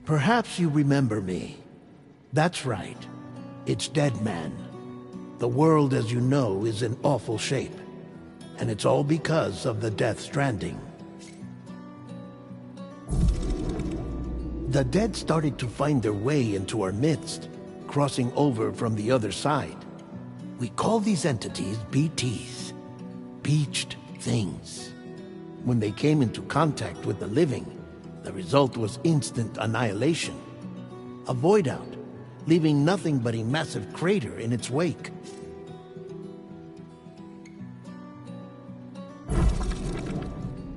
Perhaps you remember me. That's right. It's Dead Man. The world, as you know, is in awful shape. And it's all because of the Death Stranding. The dead started to find their way into our midst, crossing over from the other side. We call these entities BTs, Beached Things. When they came into contact with the living, the result was instant annihilation. A void out, leaving nothing but a massive crater in its wake.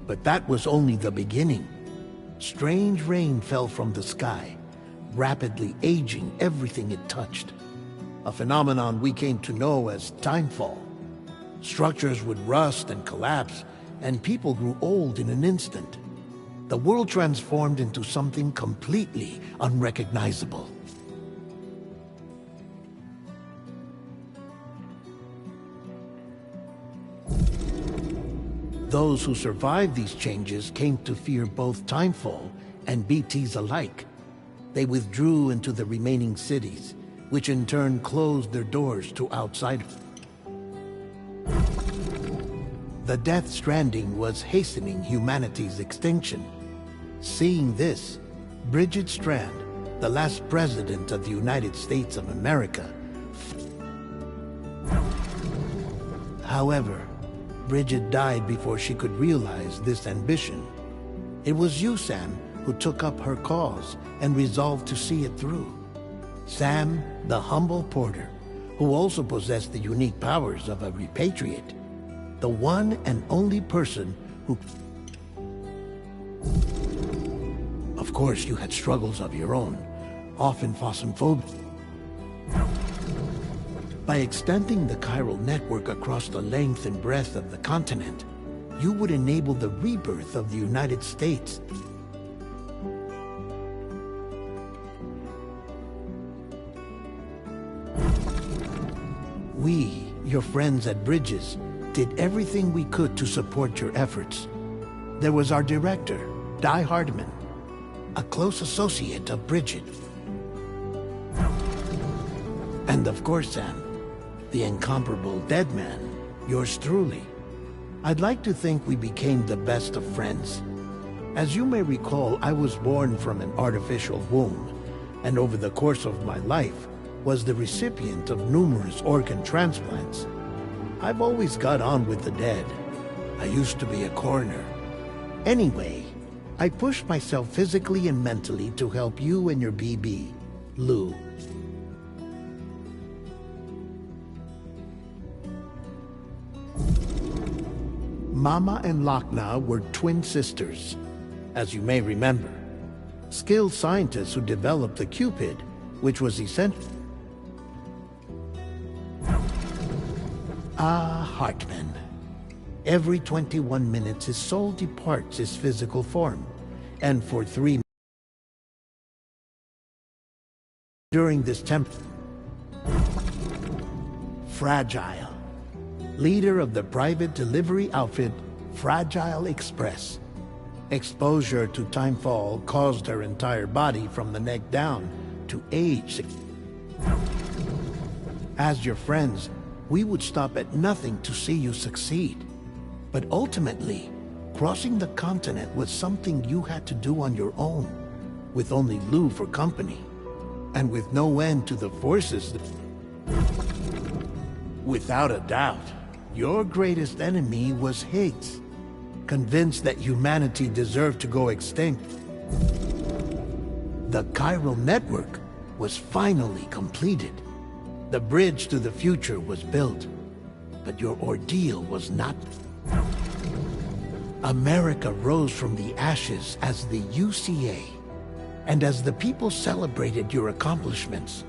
But that was only the beginning. Strange rain fell from the sky, rapidly aging everything it touched. A phenomenon we came to know as timefall. Structures would rust and collapse, and people grew old in an instant. The world transformed into something completely unrecognizable. Those who survived these changes came to fear both timefall and BTs alike. They withdrew into the remaining cities, which in turn closed their doors to outsiders. The Death Stranding was hastening humanity's extinction. Seeing this, Bridget Strand, the last president of the United States of America. However, Bridget died before she could realize this ambition. It was you, Sam, who took up her cause and resolved to see it through. Sam, the humble porter, who also possessed the unique powers of a repatriate. The one and only person who... Of course, you had struggles of your own, often phasmophobia. By extending the chiral network across the length and breadth of the continent, you would enable the rebirth of the United States. We, your friends at Bridges, did everything we could to support your efforts. There was our director, Di Hardman, a close associate of Bridget. And of course, Sam, the incomparable Dead Man, yours truly. I'd like to think we became the best of friends. As you may recall, I was born from an artificial womb, and over the course of my life, was the recipient of numerous organ transplants. I've always got on with the dead. I used to be a coroner. Anyway, I pushed myself physically and mentally to help you and your BB, Lou. Mama and Lochna were twin sisters, as you may remember. Skilled scientists who developed the Cupid, which was essential. Hartman. Every 21 minutes his soul departs his physical form, and for 3 months during this Fragile. Leader of the private delivery outfit, Fragile Express. Exposure to timefall caused her entire body from the neck down to age. As your friends, we would stop at nothing to see you succeed. But ultimately, crossing the continent was something you had to do on your own, with only Lou for company, and with no end to the forces that... Without a doubt, your greatest enemy was Higgs, convinced that humanity deserved to go extinct. The chiral network was finally completed. The bridge to the future was built, but your ordeal was not. America rose from the ashes as the UCA, and as the people celebrated your accomplishments,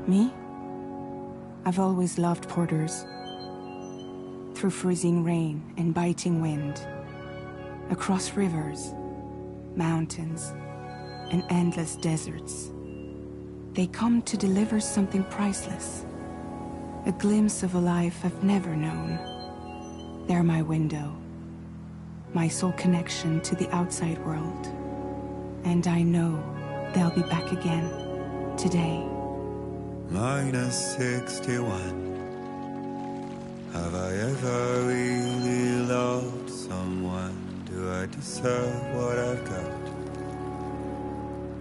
Me? I've always loved porters. Through freezing rain and biting wind, across rivers, mountains, and endless deserts, they come to deliver something priceless, a glimpse of a life I've never known. They're my window, my sole connection to the outside world, and I know they'll be back again today. -61. Have I ever really loved someone? Do I deserve what I've got?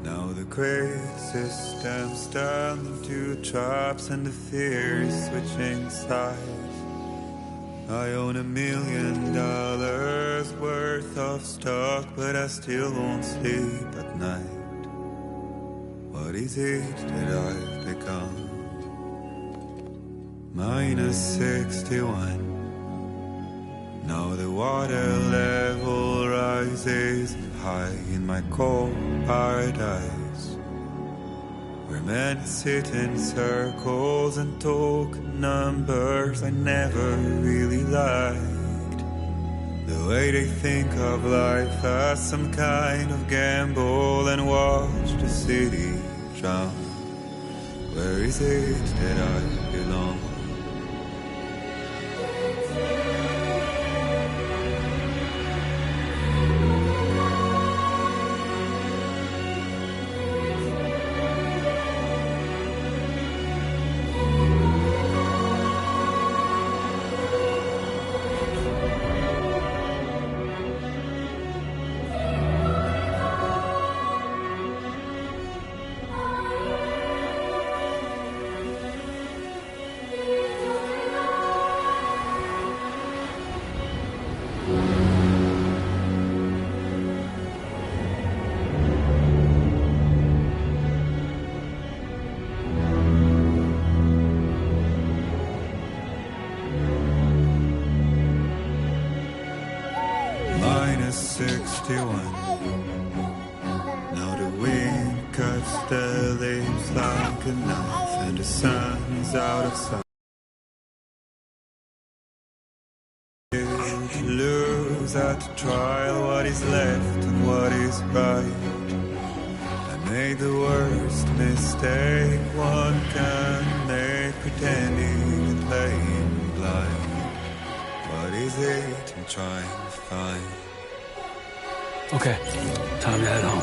Now the crazy system's turned into traps and the fear is switching sides. I own $1 million worth of stock, but I still won't sleep at night. What is it that I've become? -61. Now the water level rises high in my cold paradise, where men sit in circles and talk numbers I never really liked. The way they think of life as some kind of gamble and watch the city drown. Where is it that I belong? -61. Now the wind cuts the leaves like a knife, and the sun is out of sight. To lose at the trial what is left and what is right. I made the worst mistake one can make, pretending and playing blind. What is it I'm trying to find? Okay, time to head home.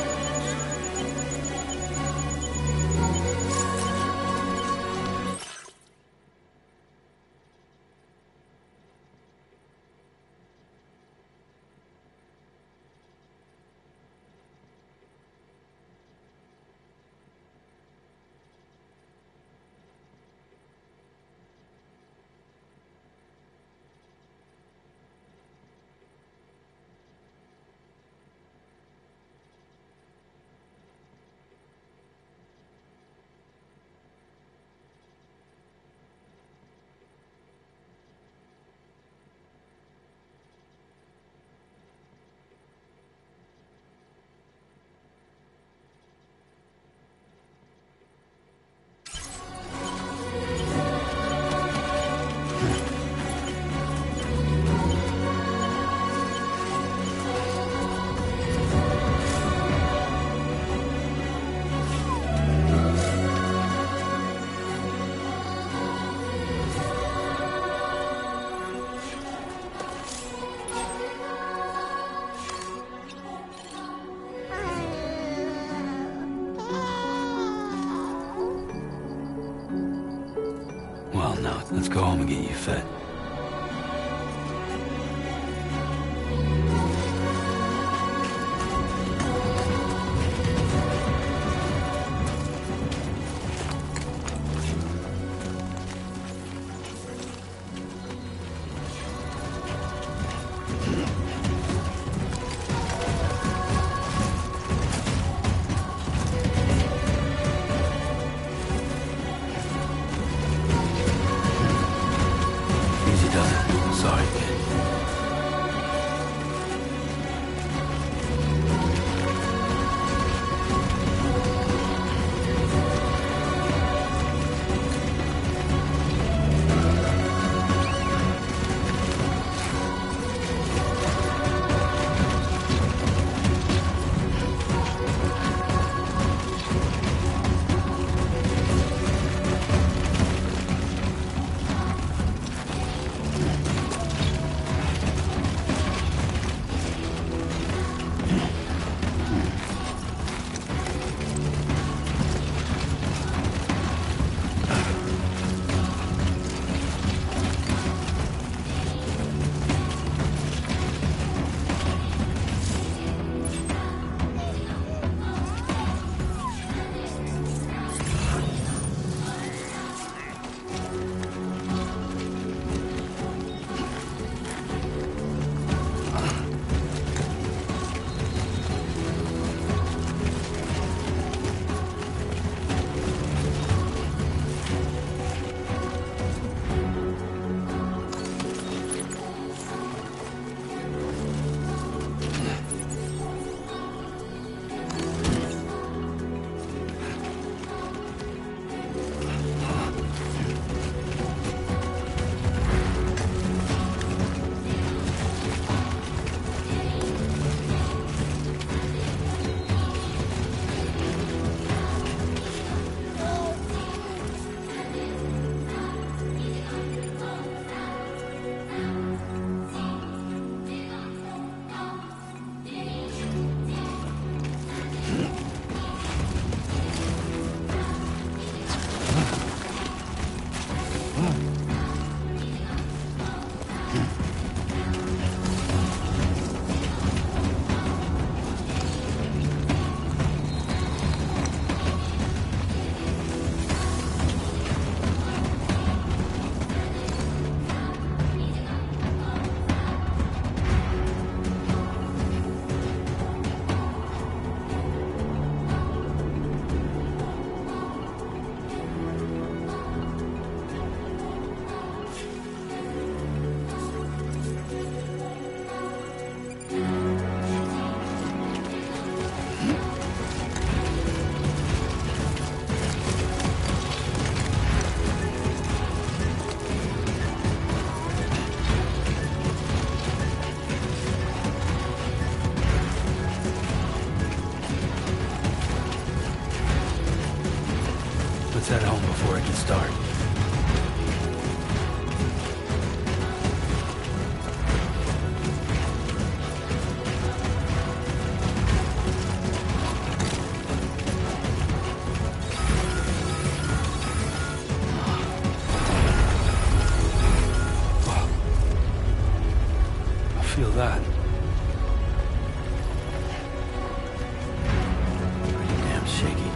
Well, no, let's go home and get you fed. Easy does it. Sorry, kid. Let's head home before it gets dark. I feel that. Pretty damn shaky.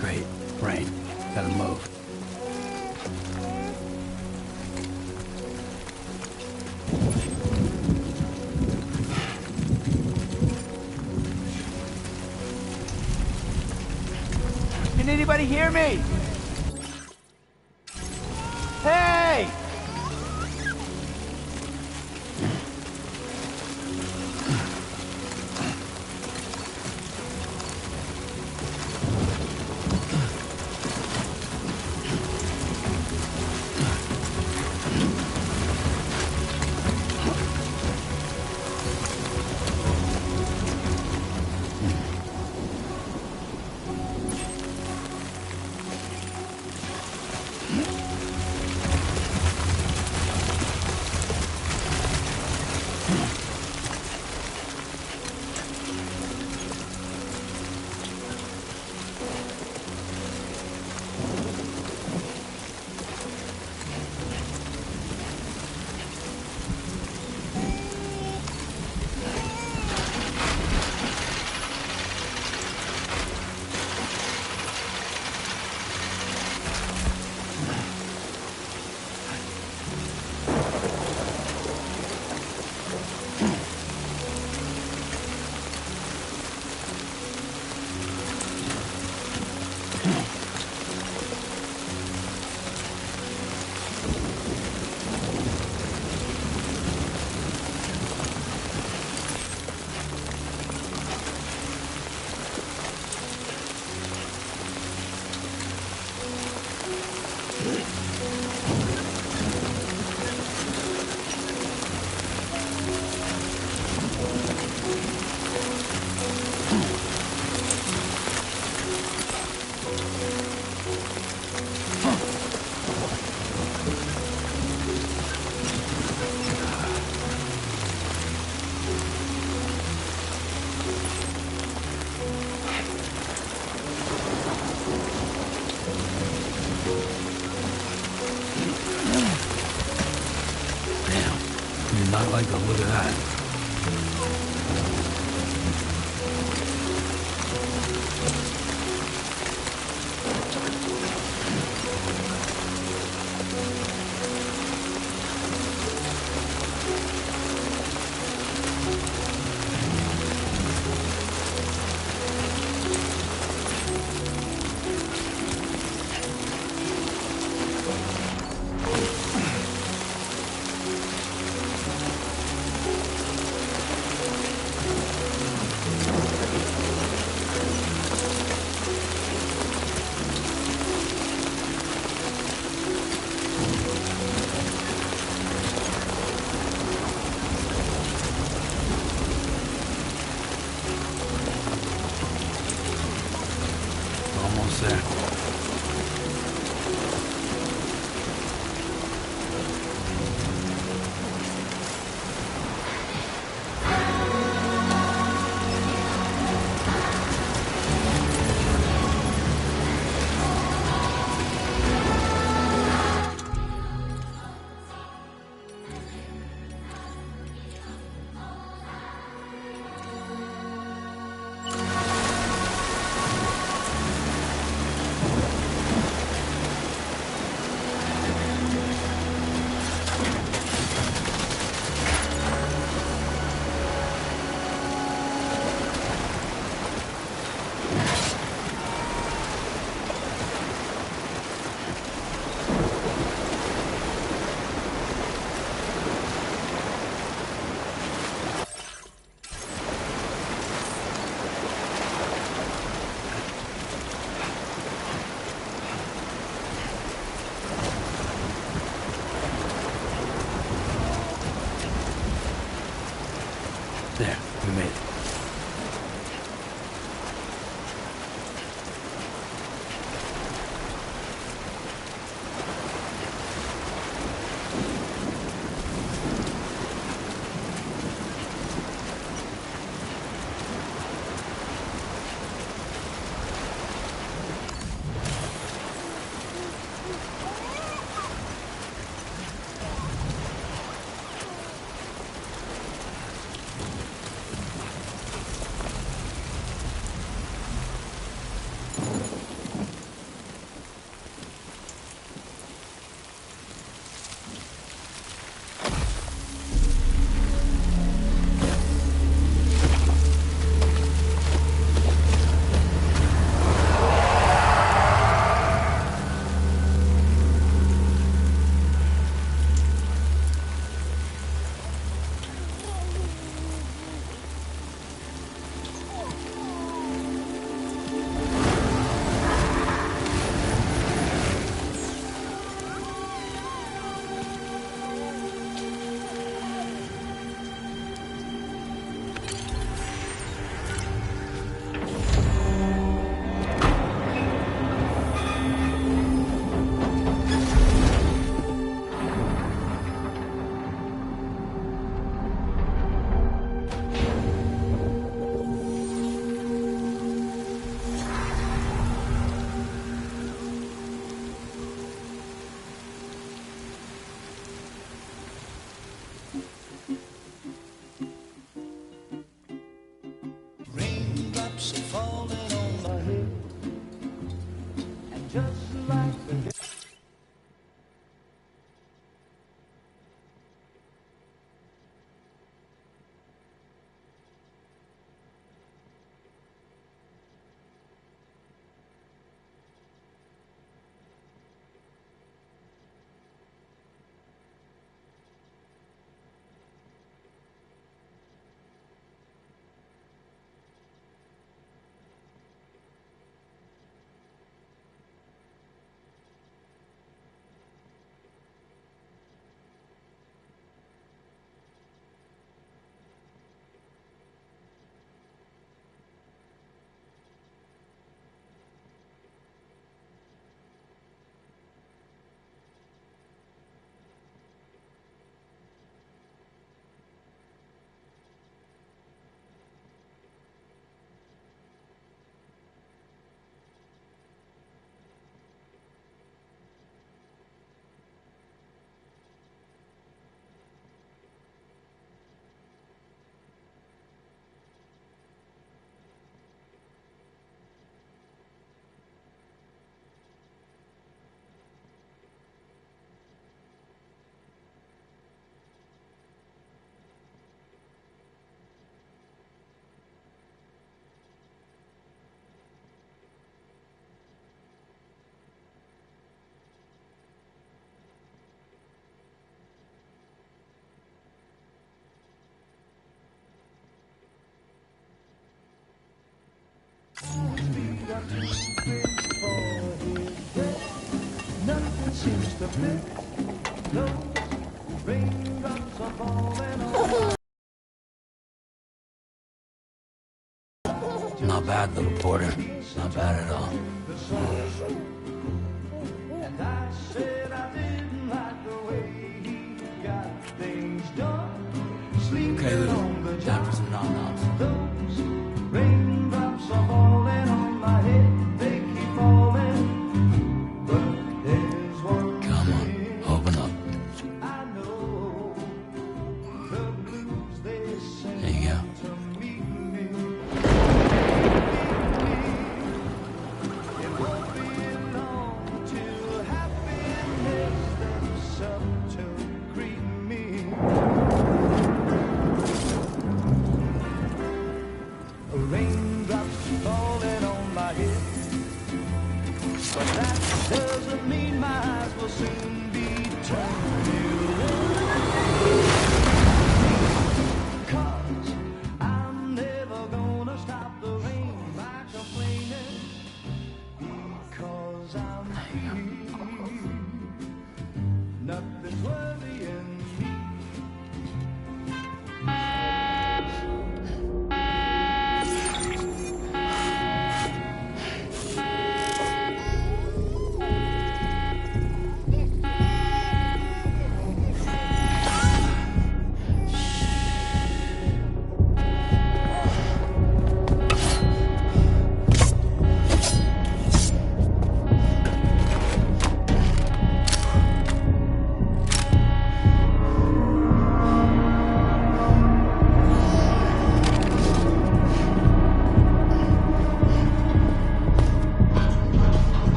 Great. Rain. Gotta move. Can anybody hear me? Hey! Not like the look of that. Almost there. There, we made it. Raindrops are falling on my head, and just like the nothing seems to fit. Those raindrops are falling on. Not bad, little porter. Not bad at all. But that doesn't mean my eyes will soon be turning away. 'Cause I'm never gonna stop the rain by complaining. Because I'm free. Nothing's worrying me.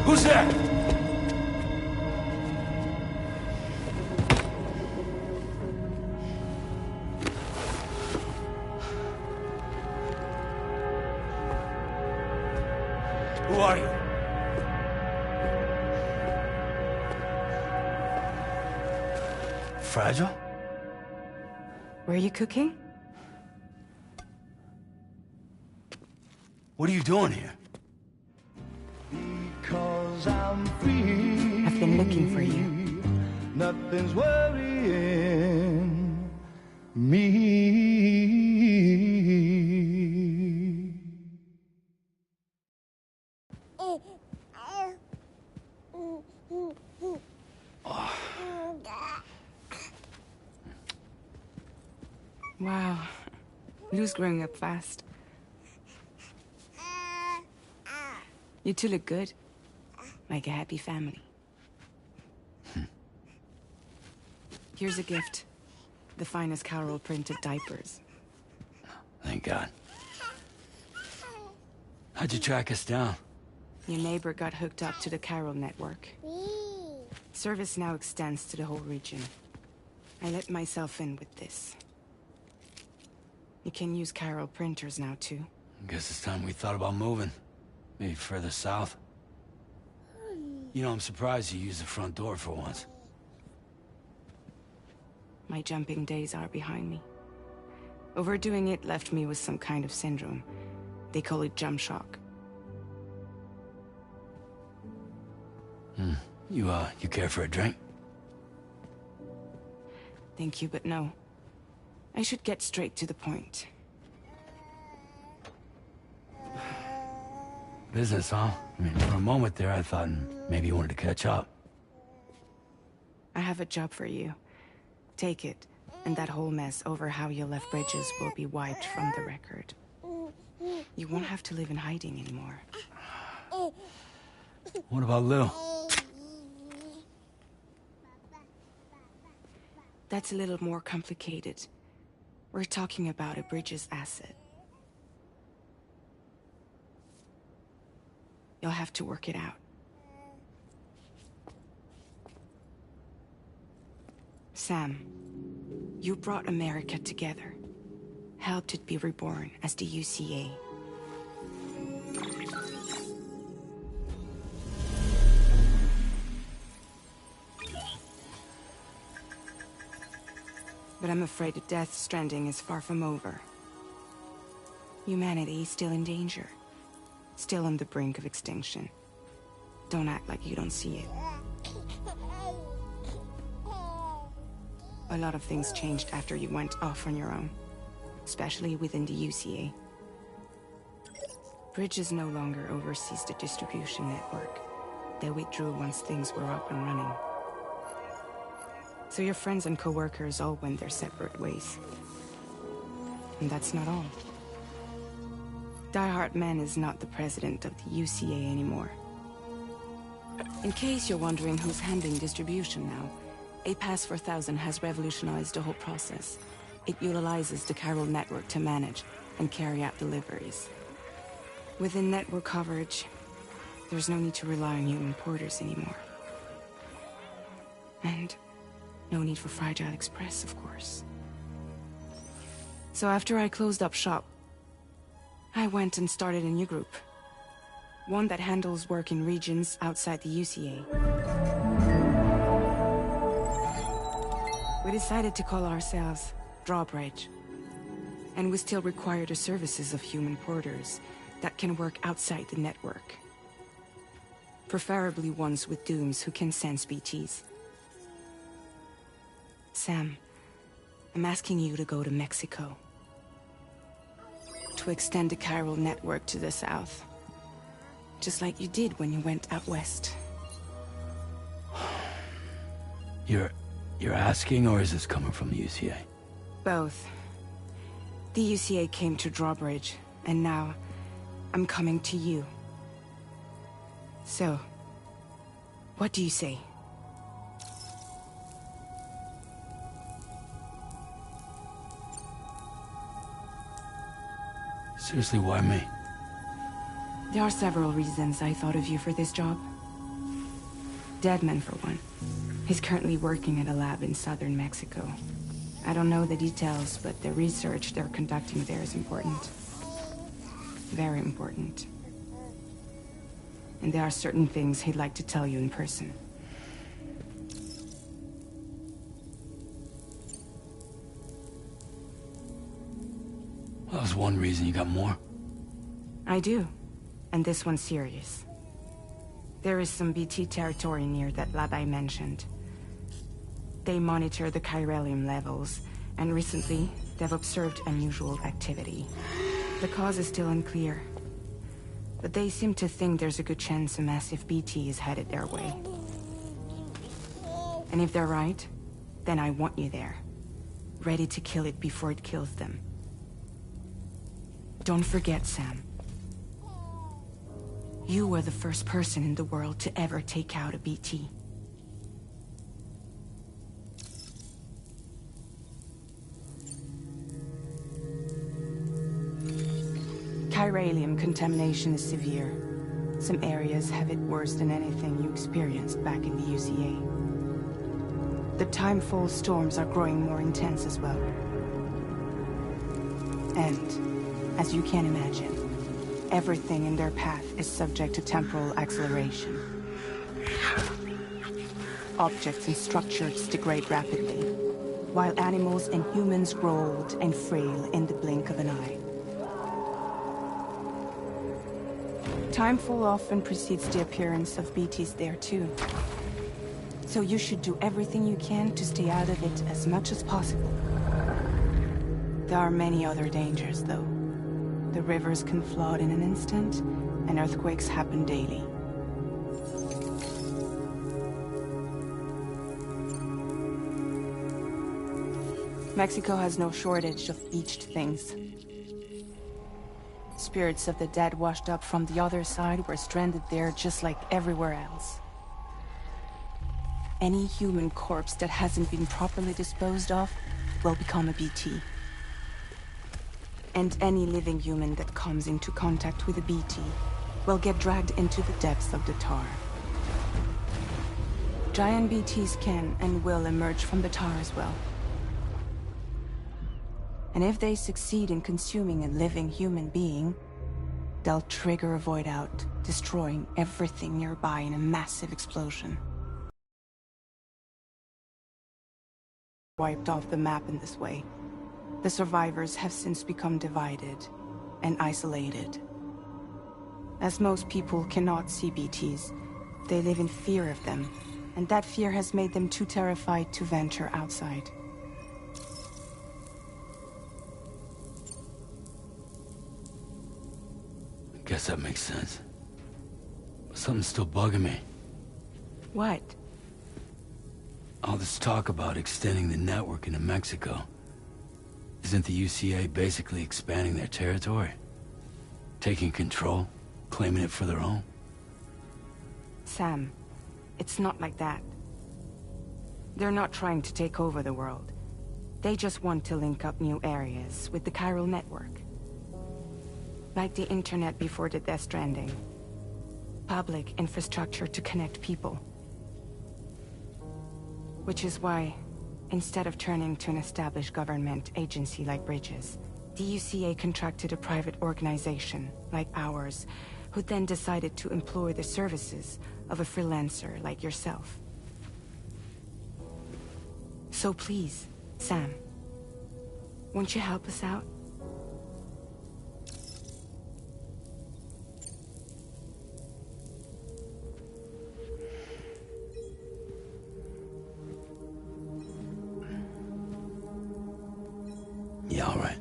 Who's there? Who are you? Fragile? Were you cooking? What are you doing here? Because I'm free. I've been looking for you. Nothing's worrying me. Wow. Lou's growing up fast. You two look good. Like a happy family. Here's a gift. The finest Carol printed diapers. Thank God. How'd you track us down? Your neighbor got hooked up to the Carol network. Service now extends to the whole region. I let myself in with this. You can use Carol printers now, too. Guess it's time we thought about moving. Maybe further south. You know, I'm surprised you used the front door for once. My jumping days are behind me. Overdoing it left me with some kind of syndrome. They call it jump shock. You care for a drink? Thank you, but no. I should get straight to the point. Business, huh? I mean, for a moment there, I thought maybe you wanted to catch up. I have a job for you. Take it, and that whole mess over how you left Bridges will be wiped from the record. You won't have to live in hiding anymore. What about Lou? That's a little more complicated. We're talking about a Bridges asset. You'll have to work it out. Sam, you brought America together. Helped it be reborn as the UCA. But I'm afraid the death Stranding is far from over. Humanity is still in danger. Still on the brink of extinction. Don't act like you don't see it. A lot of things changed after you went off on your own. Especially within the UCA. Bridges no longer oversees the distribution network. They withdrew once things were up and running. So your friends and co-workers all went their separate ways. And that's not all. Die Hard Man is not the president of the UCA anymore. In case you're wondering who's handling distribution now, A Pass 4000 has revolutionized the whole process. It utilizes the Carol network to manage and carry out deliveries. Within network coverage, there's no need to rely on human porters anymore. And no need for Fragile Express, of course. So after I closed up shop, I went and started a new group. One that handles work in regions outside the UCA. We decided to call ourselves Drawbridge. And we still require the services of human porters that can work outside the network. Preferably ones with dooms who can sense BTs. Sam, I'm asking you to go to Mexico. To extend the chiral network to the south. Just like you did when you went out west. You're asking, or is this coming from the UCA? Both. The UCA came to Drawbridge, and now I'm coming to you. So, what do you say? Seriously, why me? There are several reasons I thought of you for this job. Deadman, for one. He's currently working at a lab in southern Mexico. I don't know the details, but the research they're conducting there is important. Very important. And there are certain things he'd like to tell you in person. Well, that was one reason. You got more? I do. And this one's serious. There is some BT territory near that lab I mentioned. They monitor the chiralium levels, and recently, they've observed unusual activity. The cause is still unclear, but they seem to think there's a good chance a massive BT is headed their way. And if they're right, then I want you there, ready to kill it before it kills them. Don't forget, Sam. You were the first person in the world to ever take out a BT. Chiralium contamination is severe. Some areas have it worse than anything you experienced back in the UCA. The timefall storms are growing more intense as well. And, as you can imagine, everything in their path is subject to temporal acceleration. Objects and structures degrade rapidly, while animals and humans grow old and frail in the blink of an eye. Timefall often precedes the appearance of BTs there too. So you should do everything you can to stay out of it as much as possible. There are many other dangers, though. The rivers can flood in an instant, and earthquakes happen daily. Mexico has no shortage of beached things. Spirits of the dead washed up from the other side were stranded there just like everywhere else. Any human corpse that hasn't been properly disposed of will become a BT. And any living human that comes into contact with a BT will get dragged into the depths of the tar. Giant BTs can and will emerge from the tar as well. And if they succeed in consuming a living human being, they'll trigger a void out, destroying everything nearby in a massive explosion. Wiped off the map in this way. The survivors have since become divided and isolated. As most people cannot see BTs, they live in fear of them, and that fear has made them too terrified to venture outside. Guess that makes sense. But something's still bugging me. What? All this talk about extending the network into Mexico. Isn't the UCA basically expanding their territory? Taking control? Claiming it for their own? Sam, it's not like that. They're not trying to take over the world. They just want to link up new areas with the chiral network. Like the internet before the Death Stranding. Public infrastructure to connect people. Which is why, instead of turning to an established government agency like Bridges, The UCA contracted a private organization, like ours, who then decided to employ the services of a freelancer like yourself. So please, Sam, won't you help us out? Yeah, all right.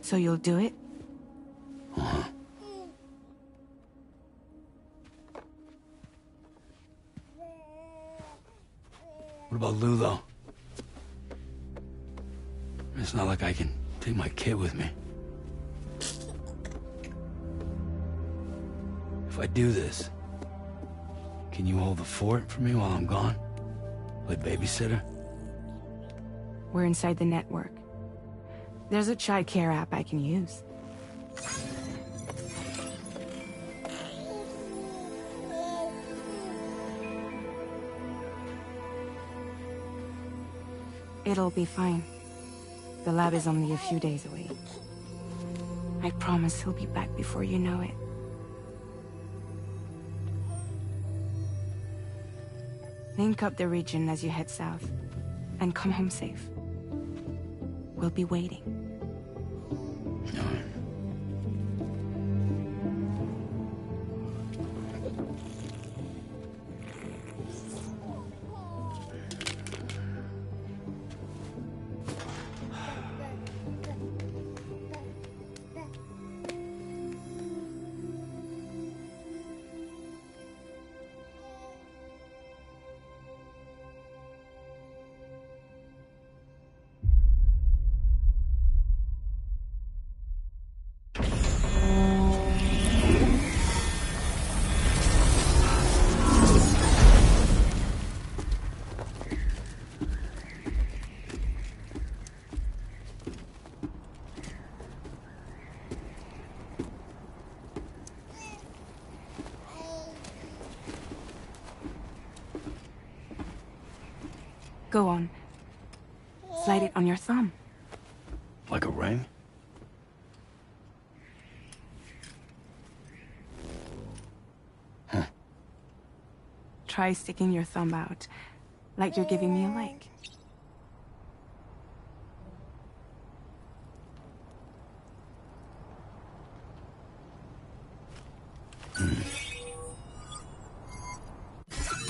So you'll do it? Uh-huh. What about Lou, though? It's not like I can take my kid with me. If I do this, can you hold the fort for me while I'm gone? Play babysitter? We're inside the network. There's a child care app I can use. It'll be fine. The lab is only a few days away. I promise he'll be back before you know it. Link up the region as you head south, and come home safe. We'll be waiting. All right. Go on. Slide it on your thumb. Like a ring? Huh. Try sticking your thumb out, like you're giving me a like.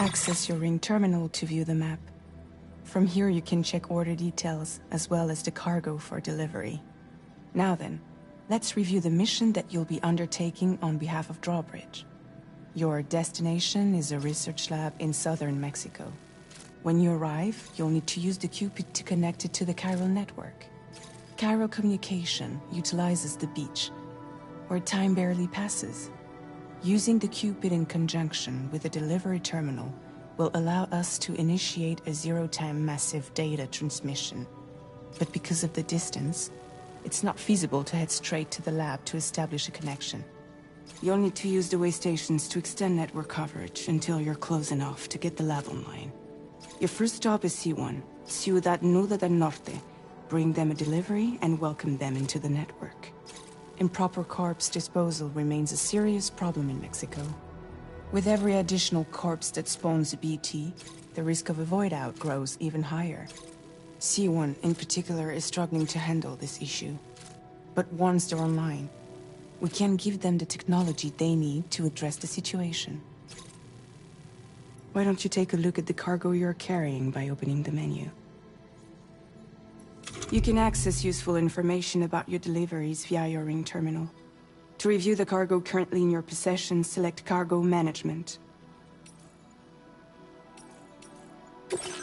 Access your ring terminal to view the map. From here you can check order details, as well as the cargo for delivery. Now then, let's review the mission that you'll be undertaking on behalf of Drawbridge. Your destination is a research lab in southern Mexico. When you arrive, you'll need to use the Cupid to connect it to the chiral network. Chiral communication utilizes the beach, where time barely passes. Using the Cupid in conjunction with the delivery terminal will allow us to initiate a zero-time massive data transmission. But because of the distance, it's not feasible to head straight to the lab to establish a connection. You'll need to use the way stations to extend network coverage until you're close enough to get the lab online. Your first stop is C1, Ciudad Nuda del Norte. Bring them a delivery and welcome them into the network. Improper corpse disposal remains a serious problem in Mexico. With every additional corpse that spawns a BT, the risk of a void out grows even higher. C1 in particular is struggling to handle this issue. But once they're online, we can give them the technology they need to address the situation. Why don't you take a look at the cargo you're carrying by opening the menu? You can access useful information about your deliveries via your ring terminal. To review the cargo currently in your possession, select Cargo Management.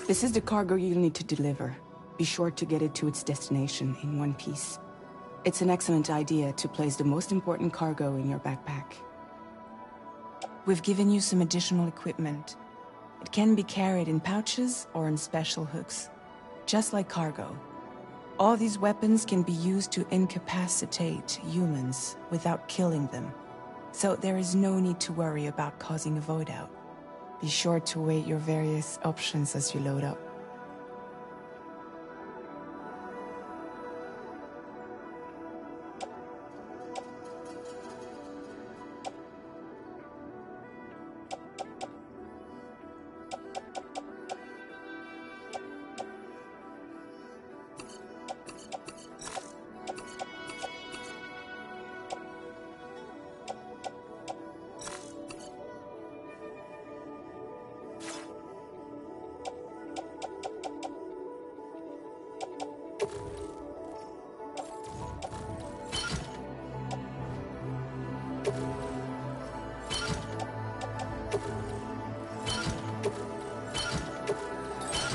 This is the cargo you'll need to deliver. Be sure to get it to its destination in one piece. It's an excellent idea to place the most important cargo in your backpack. We've given you some additional equipment. It can be carried in pouches or in special hooks, just like cargo. All these weapons can be used to incapacitate humans without killing them. So there is no need to worry about causing a void out. Be sure to weigh your various options as you load up.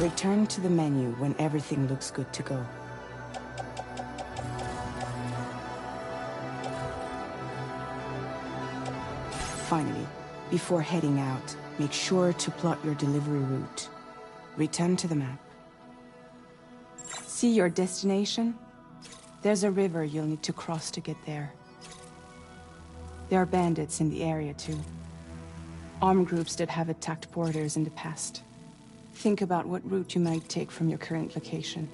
Return to the menu when everything looks good to go. Finally, before heading out, make sure to plot your delivery route. Return to the map. See your destination? There's a river you'll need to cross to get there. There are bandits in the area too. Armed groups that have attacked borders in the past. Think about what route you might take from your current location.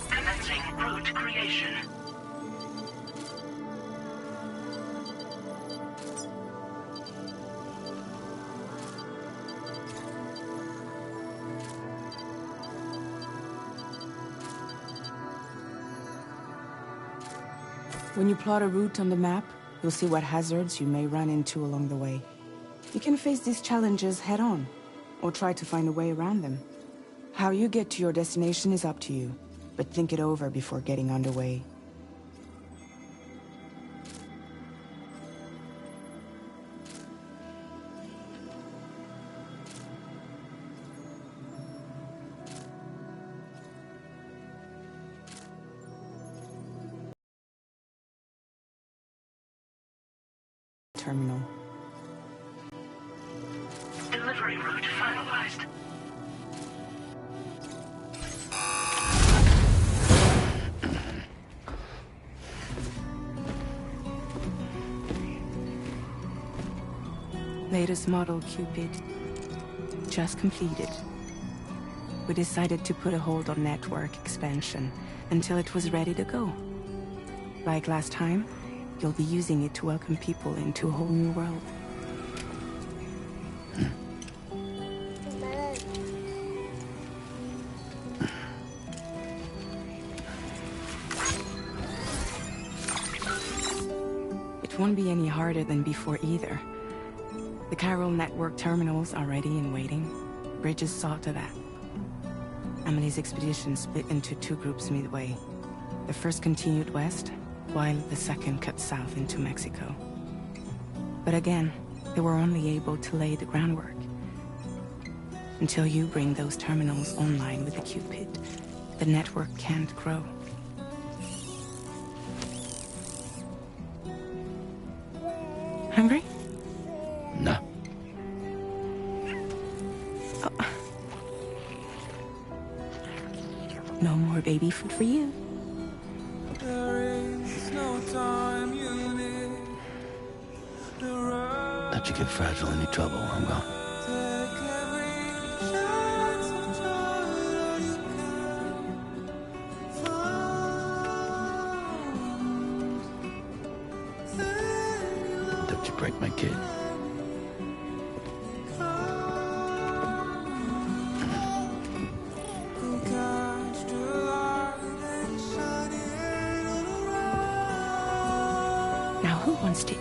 Commencing route creation. When you plot a route on the map, you'll see what hazards you may run into along the way. You can face these challenges head-on, or try to find a way around them. How you get to your destination is up to you, but think it over before getting underway. Terminal. Delivery route finalized. Latest model Cupid. Just completed. We decided to put a hold on network expansion until it was ready to go. Like last time, you'll be using it to welcome people into a whole new world. It won't be any harder than before either. The Chiral network terminals are ready and waiting. Bridges saw to that. Emily's expedition split into two groups midway. The first continued west, while the second cut south into Mexico. But again, they were only able to lay the groundwork. Until you bring those terminals online with the Cupid, the network can't grow. Hungry? No. Oh. No more baby food for you. Let you get fragile any trouble, I'm gone. Don't you break my kid. Now who wants to eat?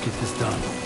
get this done.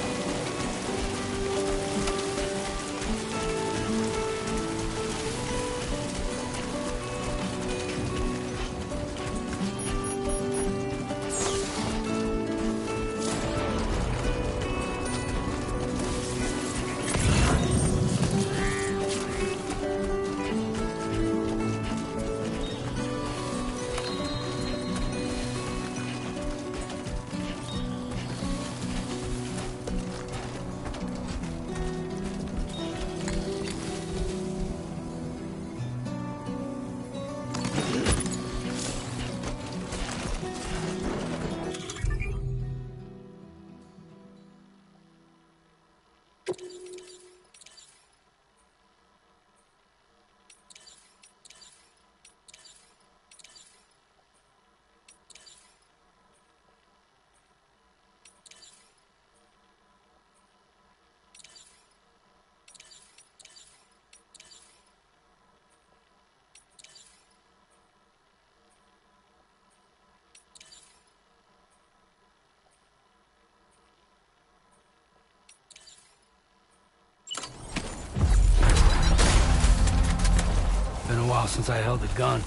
Been a while since I held a gun.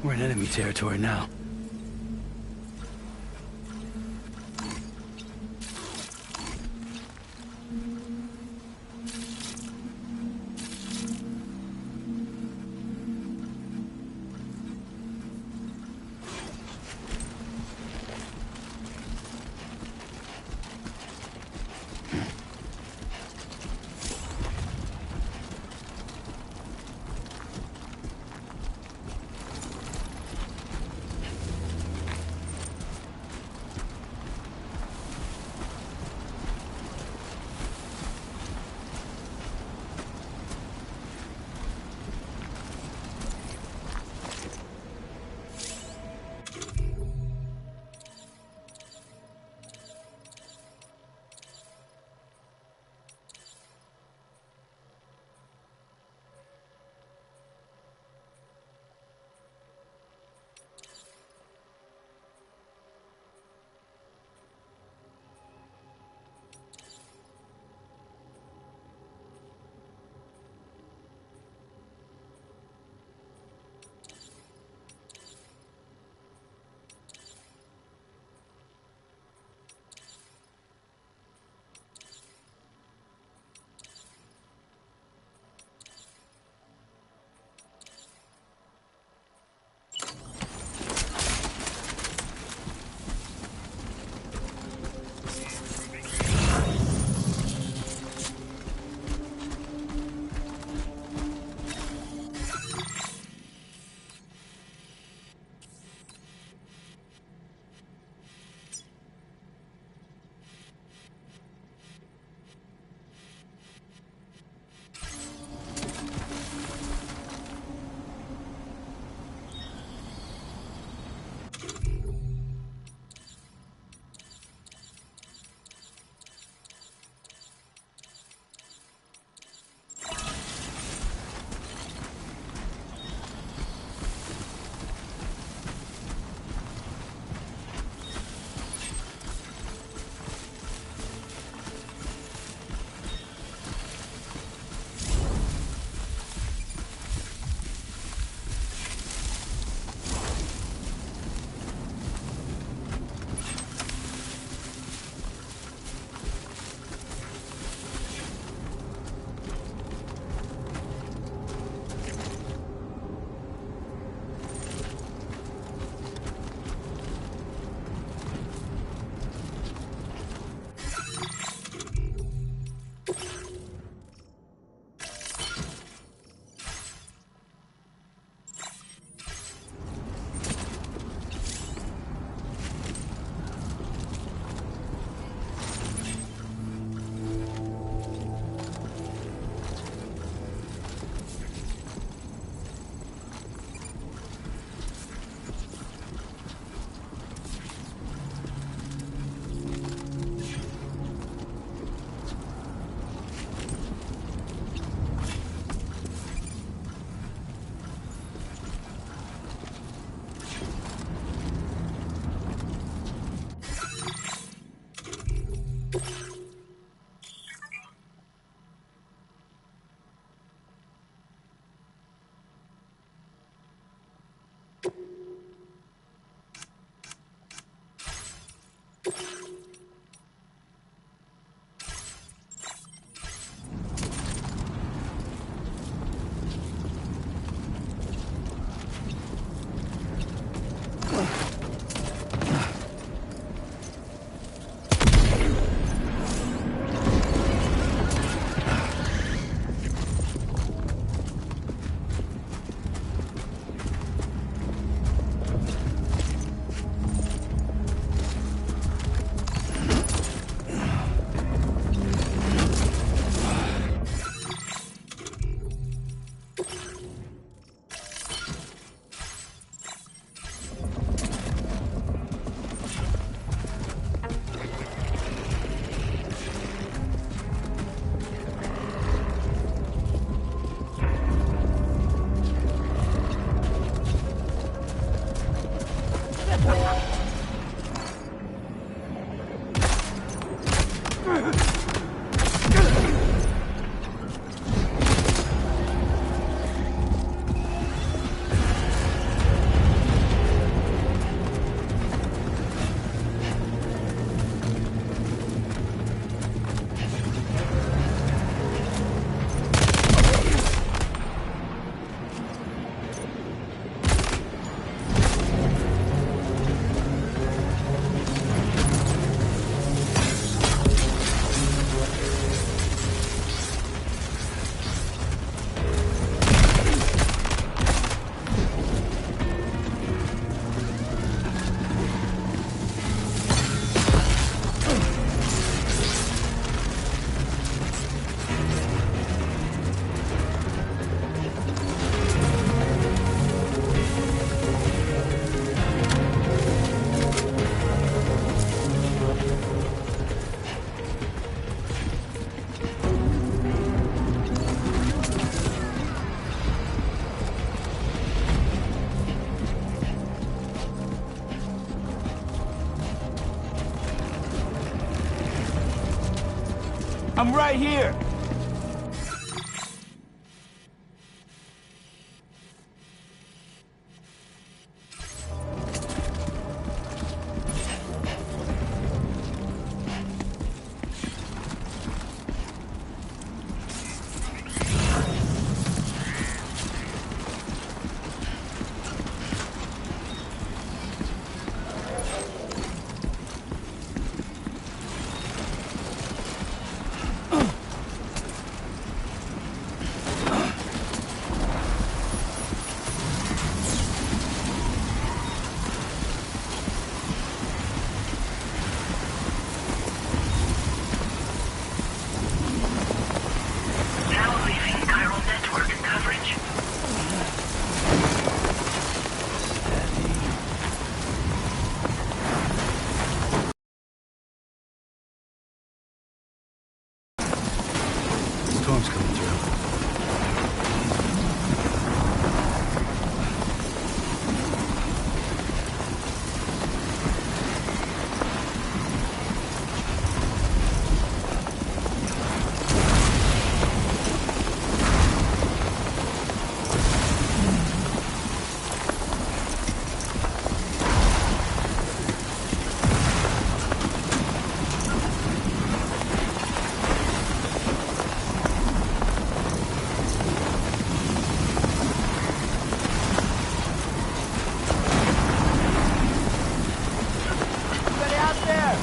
We're in enemy territory now. I'm right here! Now leaving chiral network coverage. Storm's coming through. Anybody out there?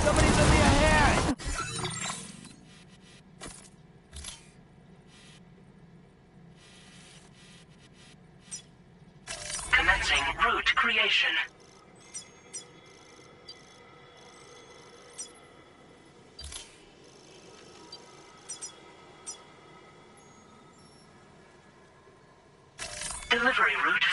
Somebody lend me a hand! Commencing route route creation. Delivery route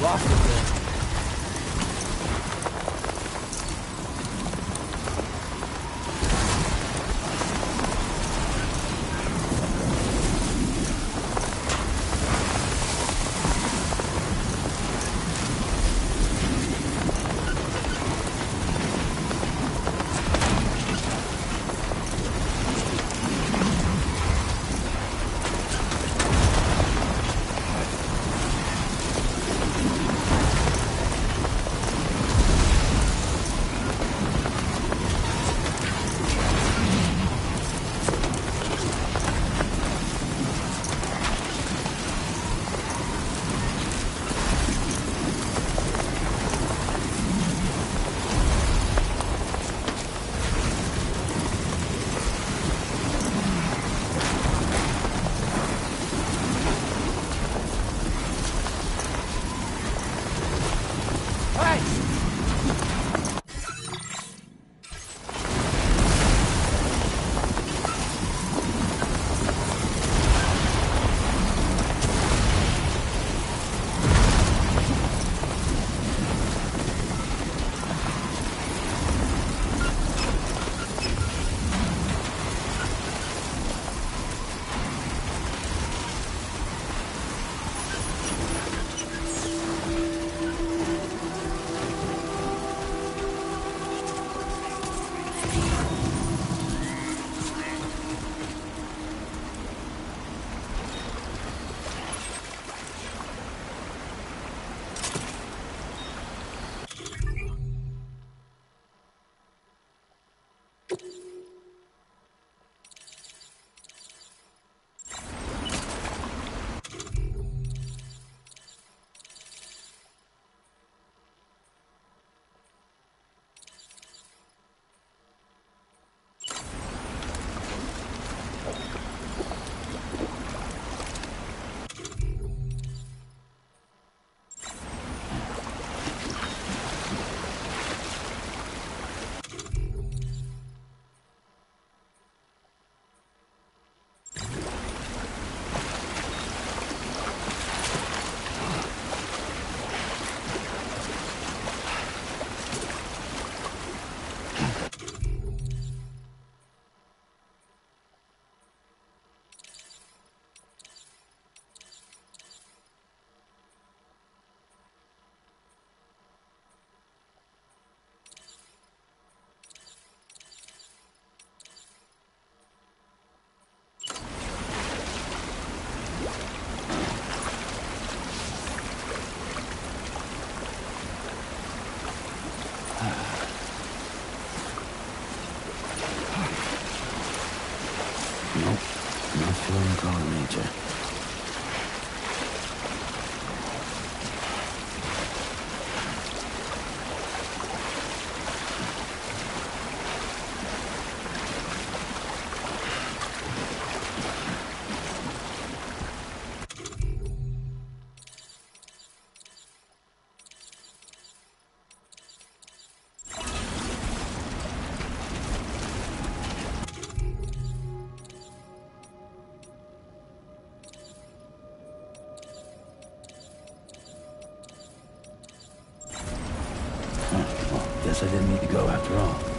Lost it there. Guess I didn't need to go after all.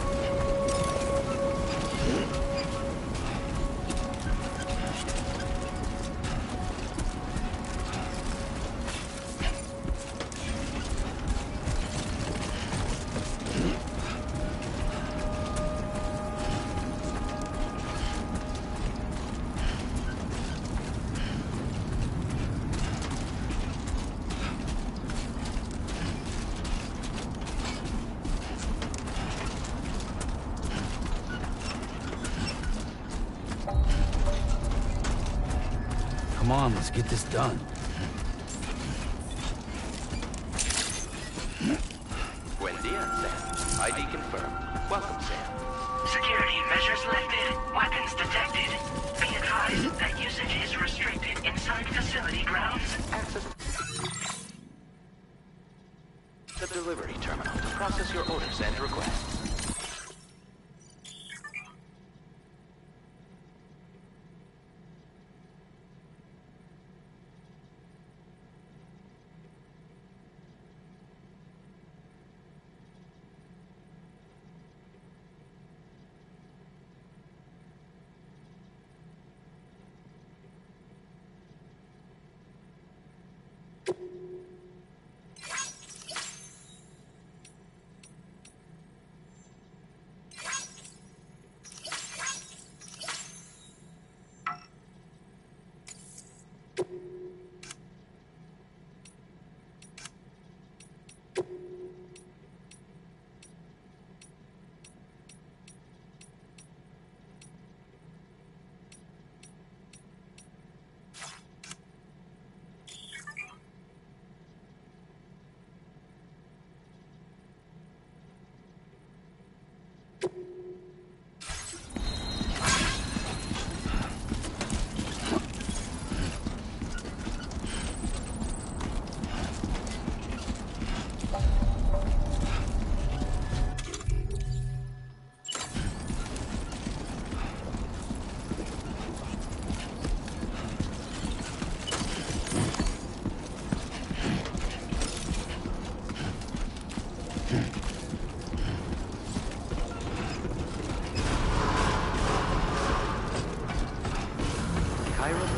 Come on, let's get this done. Buen dia, Sam. ID confirmed. Welcome, Sam. Security measures lifted. Weapons detected. Be advised that usage is restricted inside facility grounds. Access the delivery terminal to process your orders and requests.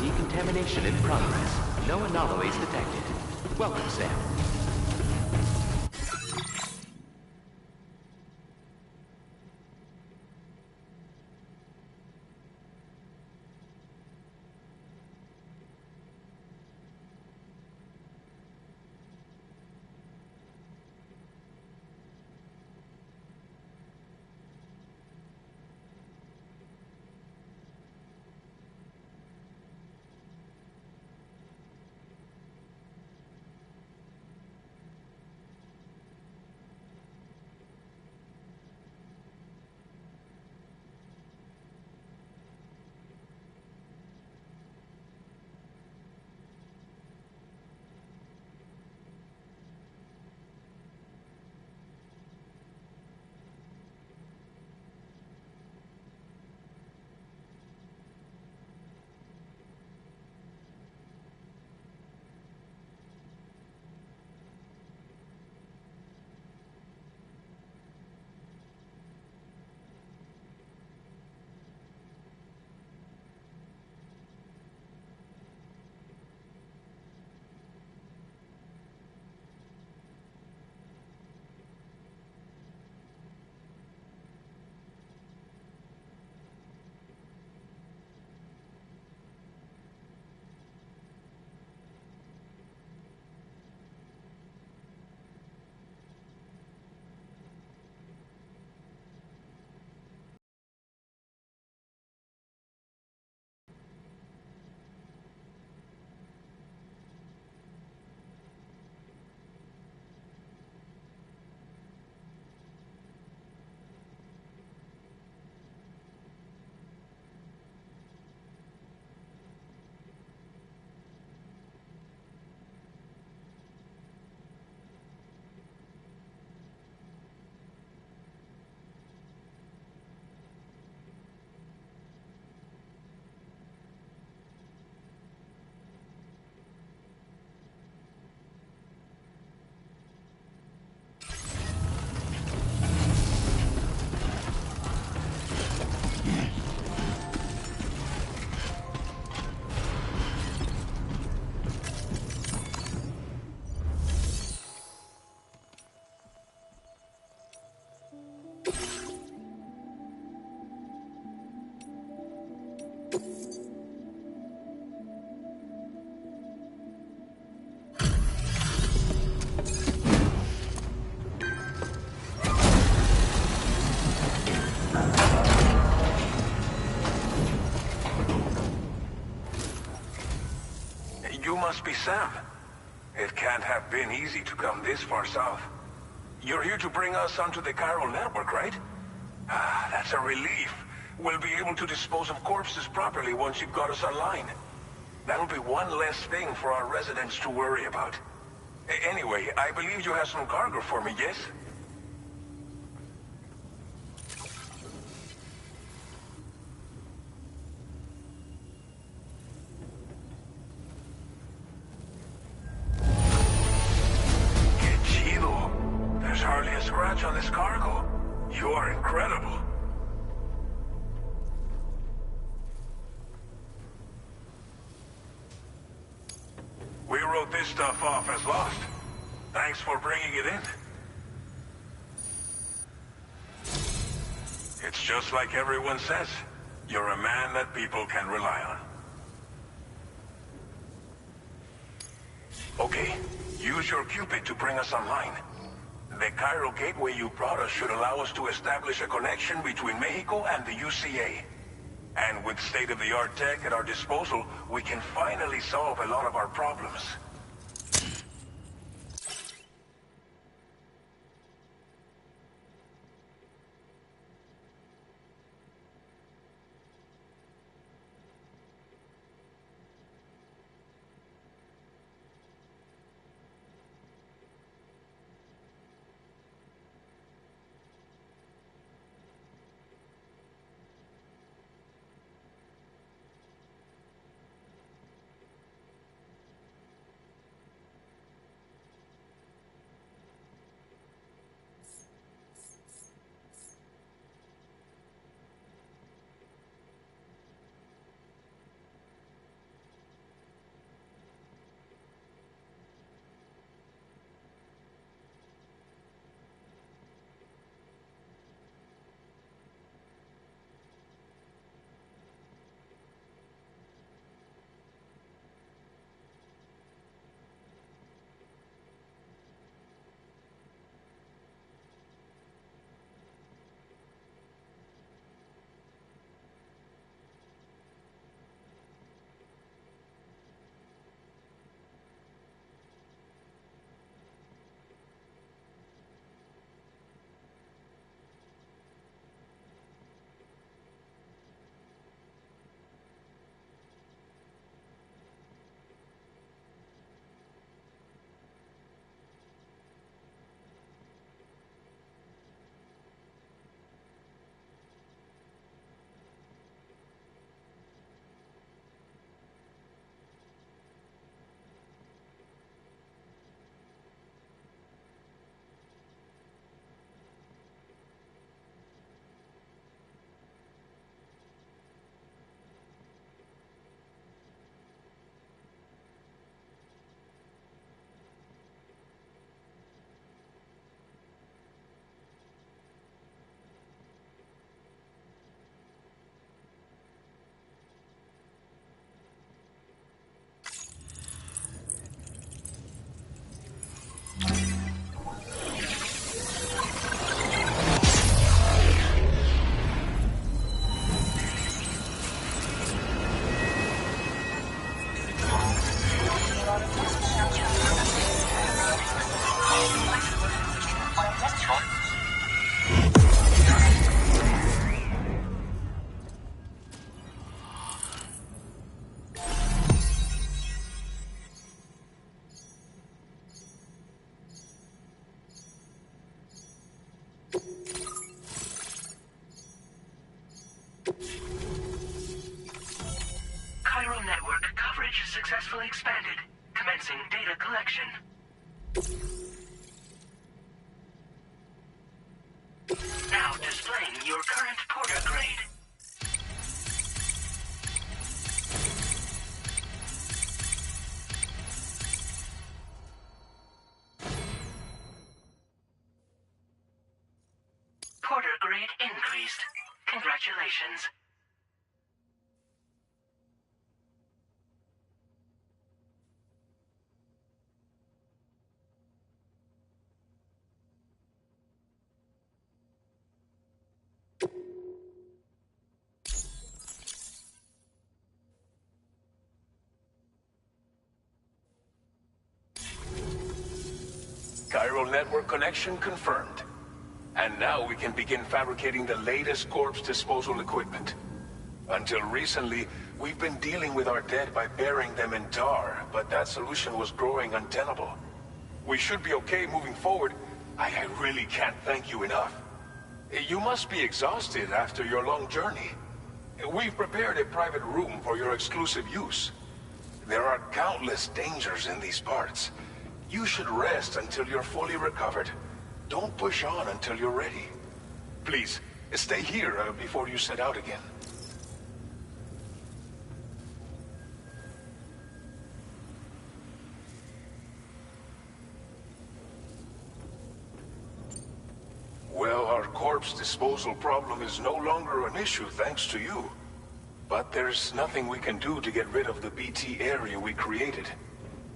Decontamination in progress. No anomalies detected. Welcome, Sam. You must be Sam. It can't have been easy to come this far south. You're here to bring us onto the chiral network, right? Ah, that's a relief. We'll be able to dispose of corpses properly once you've got us online. That'll be one less thing for our residents to worry about. Anyway, I believe you have some cargo for me, yes? Que chido. There's hardly a scratch on this cargo. You are incredible. We wrote this stuff off as lost. Thanks for bringing it in. It's just like everyone says. You're a man that people can rely on. Okay, use your Cupid to bring us online. The chiral gateway you brought us should allow us to establish a connection between Mexico and the UCA. And with state-of-the-art tech at our disposal, we can finally solve a lot of our problems. Chiral network coverage successfully expanded. Commencing data collection. Now displaying your current Porter grade. Porter grade increased. Congratulations. Chiral network connection confirmed. And now we can begin fabricating the latest corpse disposal equipment. Until recently, we've been dealing with our dead by burying them in tar, but that solution was growing untenable. We should be okay moving forward. I really can't thank you enough. You must be exhausted after your long journey. We've prepared a private room for your exclusive use. There are countless dangers in these parts. You should rest until you're fully recovered. Don't push on until you're ready. Please, stay here before you set out again. Well, our corpse disposal problem is no longer an issue thanks to you. But there's nothing we can do to get rid of the BT area we created.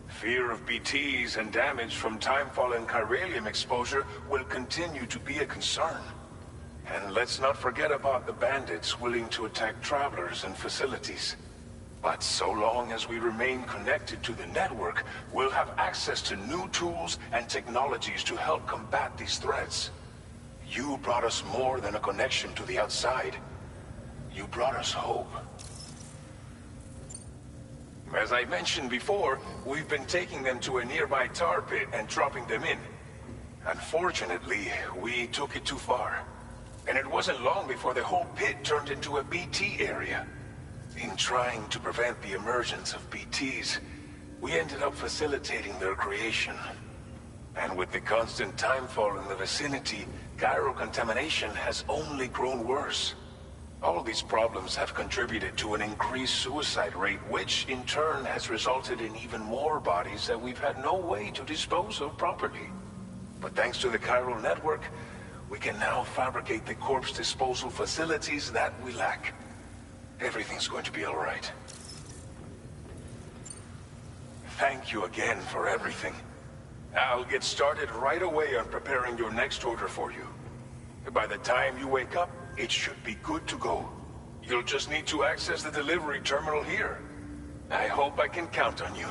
Fear of BTs and damage from timefall and chiralium exposure will continue to be a concern. And let's not forget about the bandits willing to attack travelers and facilities. But so long as we remain connected to the network, we'll have access to new tools and technologies to help combat these threats. You brought us more than a connection to the outside. You brought us hope. As I mentioned before, we've been taking them to a nearby tar pit and dropping them in. Unfortunately, we took it too far. And it wasn't long before the whole pit turned into a BT area. In trying to prevent the emergence of BTs, we ended up facilitating their creation. And with the constant timefall in the vicinity, chiral contamination has only grown worse. All these problems have contributed to an increased suicide rate, which in turn has resulted in even more bodies that we've had no way to dispose of properly. But thanks to the chiral network, we can now fabricate the corpse disposal facilities that we lack. Everything's going to be all right. Thank you again for everything. I'll get started right away on preparing your next order for you. By the time you wake up, it should be good to go. You'll just need to access the delivery terminal here. I hope I can count on you.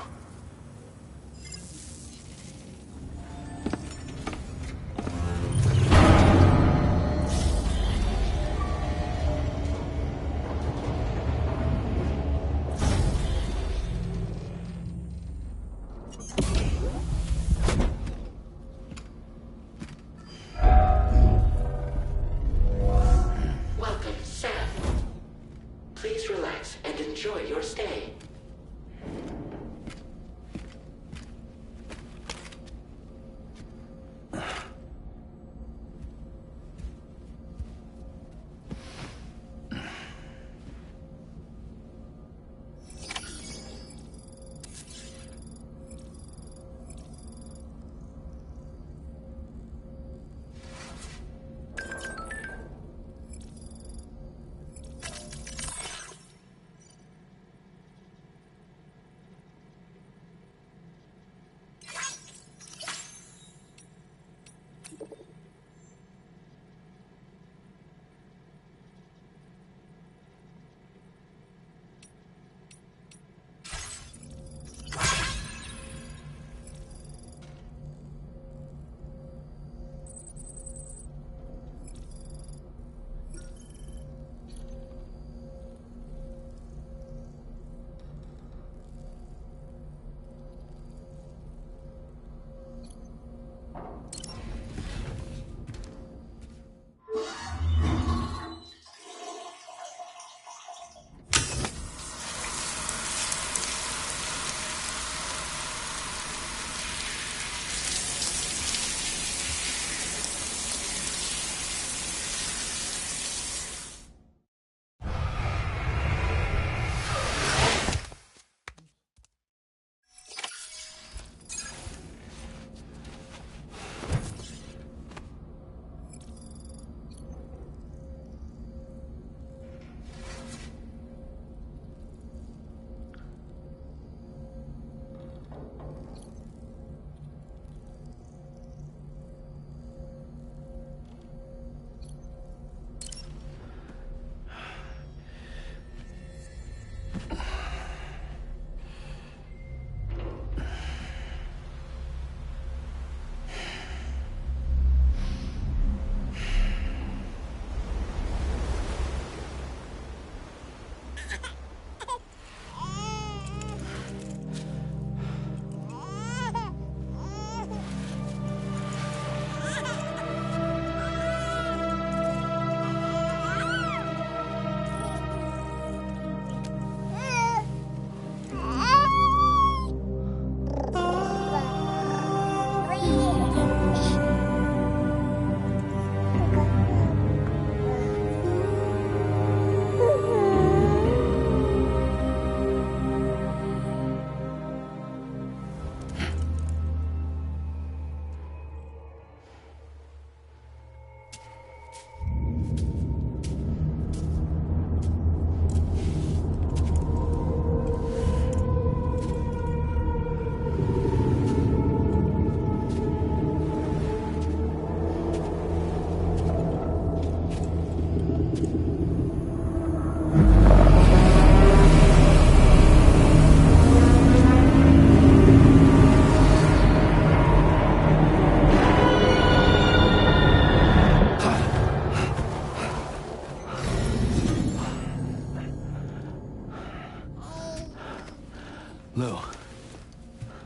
Lou.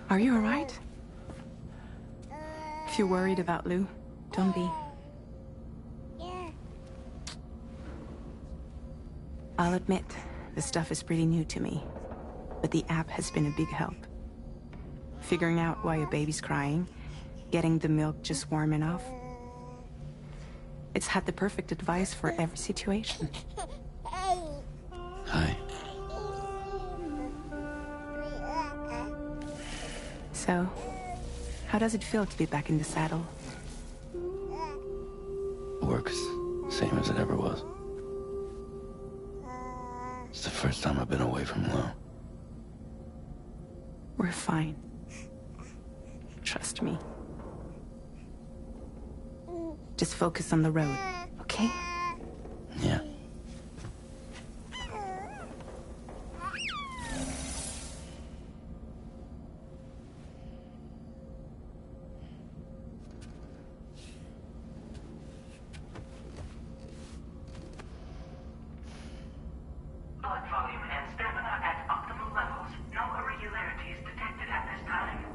Are you alright? If you're worried about Lou, don't be. I'll admit, this stuff is pretty new to me, but the app has been a big help. Figuring out why a baby's crying, getting the milk just warm enough. It's had the perfect advice for every situation. Hi. So, how does it feel to be back in the saddle? Works same as it ever was. It's the first time I've been away from Lou. We're fine. Trust me. Just focus on the road, okay? Yeah. Blood volume and stamina at optimal levels. No irregularities detected at this time.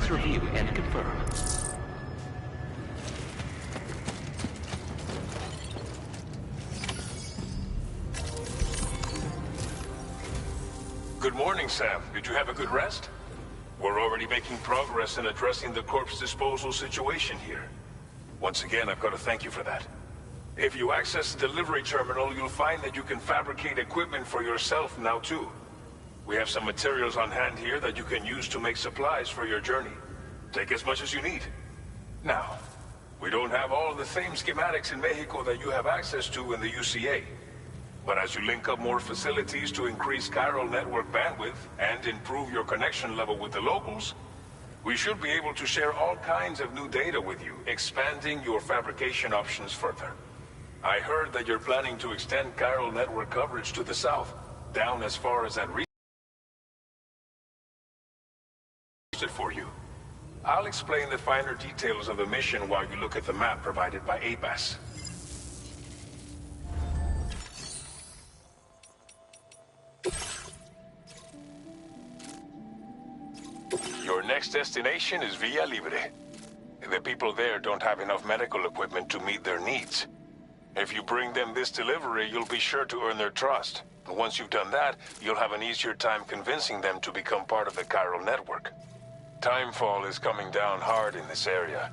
Please review and confirm. Good morning, Sam. Did you have a good rest? We're already making progress in addressing the corpse disposal situation here. Once again, I've got to thank you for that. If you access the delivery terminal, you'll find that you can fabricate equipment for yourself now too. We have some materials on hand here that you can use to make supplies for your journey. Take as much as you need. Now, we don't have all the same schematics in Mexico that you have access to in the UCA. But as you link up more facilities to increase chiral network bandwidth and improve your connection level with the locals, we should be able to share all kinds of new data with you, expanding your fabrication options further. I heard that you're planning to extend chiral network coverage to the south, down as far as that region for you. I'll explain the finer details of the mission while you look at the map provided by ABAS. Your next destination is Villa Libre. The people there don't have enough medical equipment to meet their needs. If you bring them this delivery, you'll be sure to earn their trust. And once you've done that, you'll have an easier time convincing them to become part of the chiral network. Timefall is coming down hard in this area.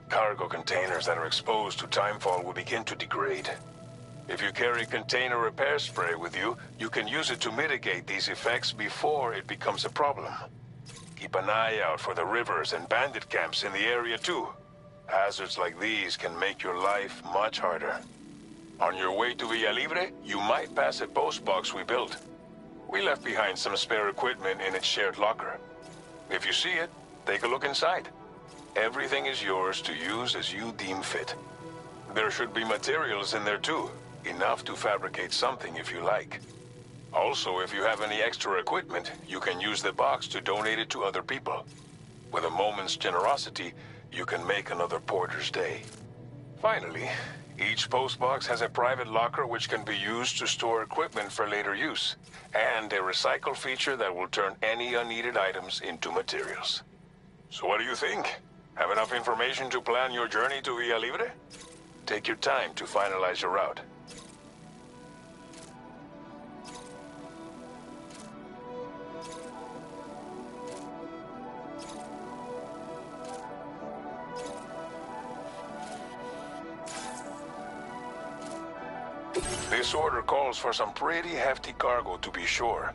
Cargo containers that are exposed to timefall will begin to degrade. If you carry container repair spray with you, you can use it to mitigate these effects before it becomes a problem. Keep an eye out for the rivers and bandit camps in the area too. Hazards like these can make your life much harder. On your way to Villa Libre, you might pass a post box we built. We left behind some spare equipment in its shared locker. If you see it, take a look inside. Everything is yours to use as you deem fit. There should be materials in there too, enough to fabricate something if you like. Also, if you have any extra equipment, you can use the box to donate it to other people. With a moment's generosity, you can make another porter's day. Finally, each postbox has a private locker which can be used to store equipment for later use, and a recycle feature that will turn any unneeded items into materials. So what do you think? Have enough information to plan your journey to Villa Libre? Take your time to finalize your route. This order calls for some pretty hefty cargo to be sure.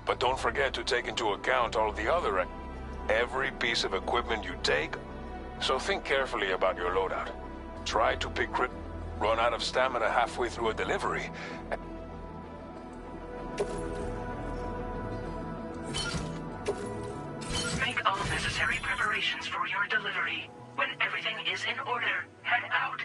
But don't forget to take into account all the other... every piece of equipment you take. So think carefully about your loadout. Try to run out of stamina halfway through a delivery. Make all necessary preparations for your delivery. When everything is in order, head out.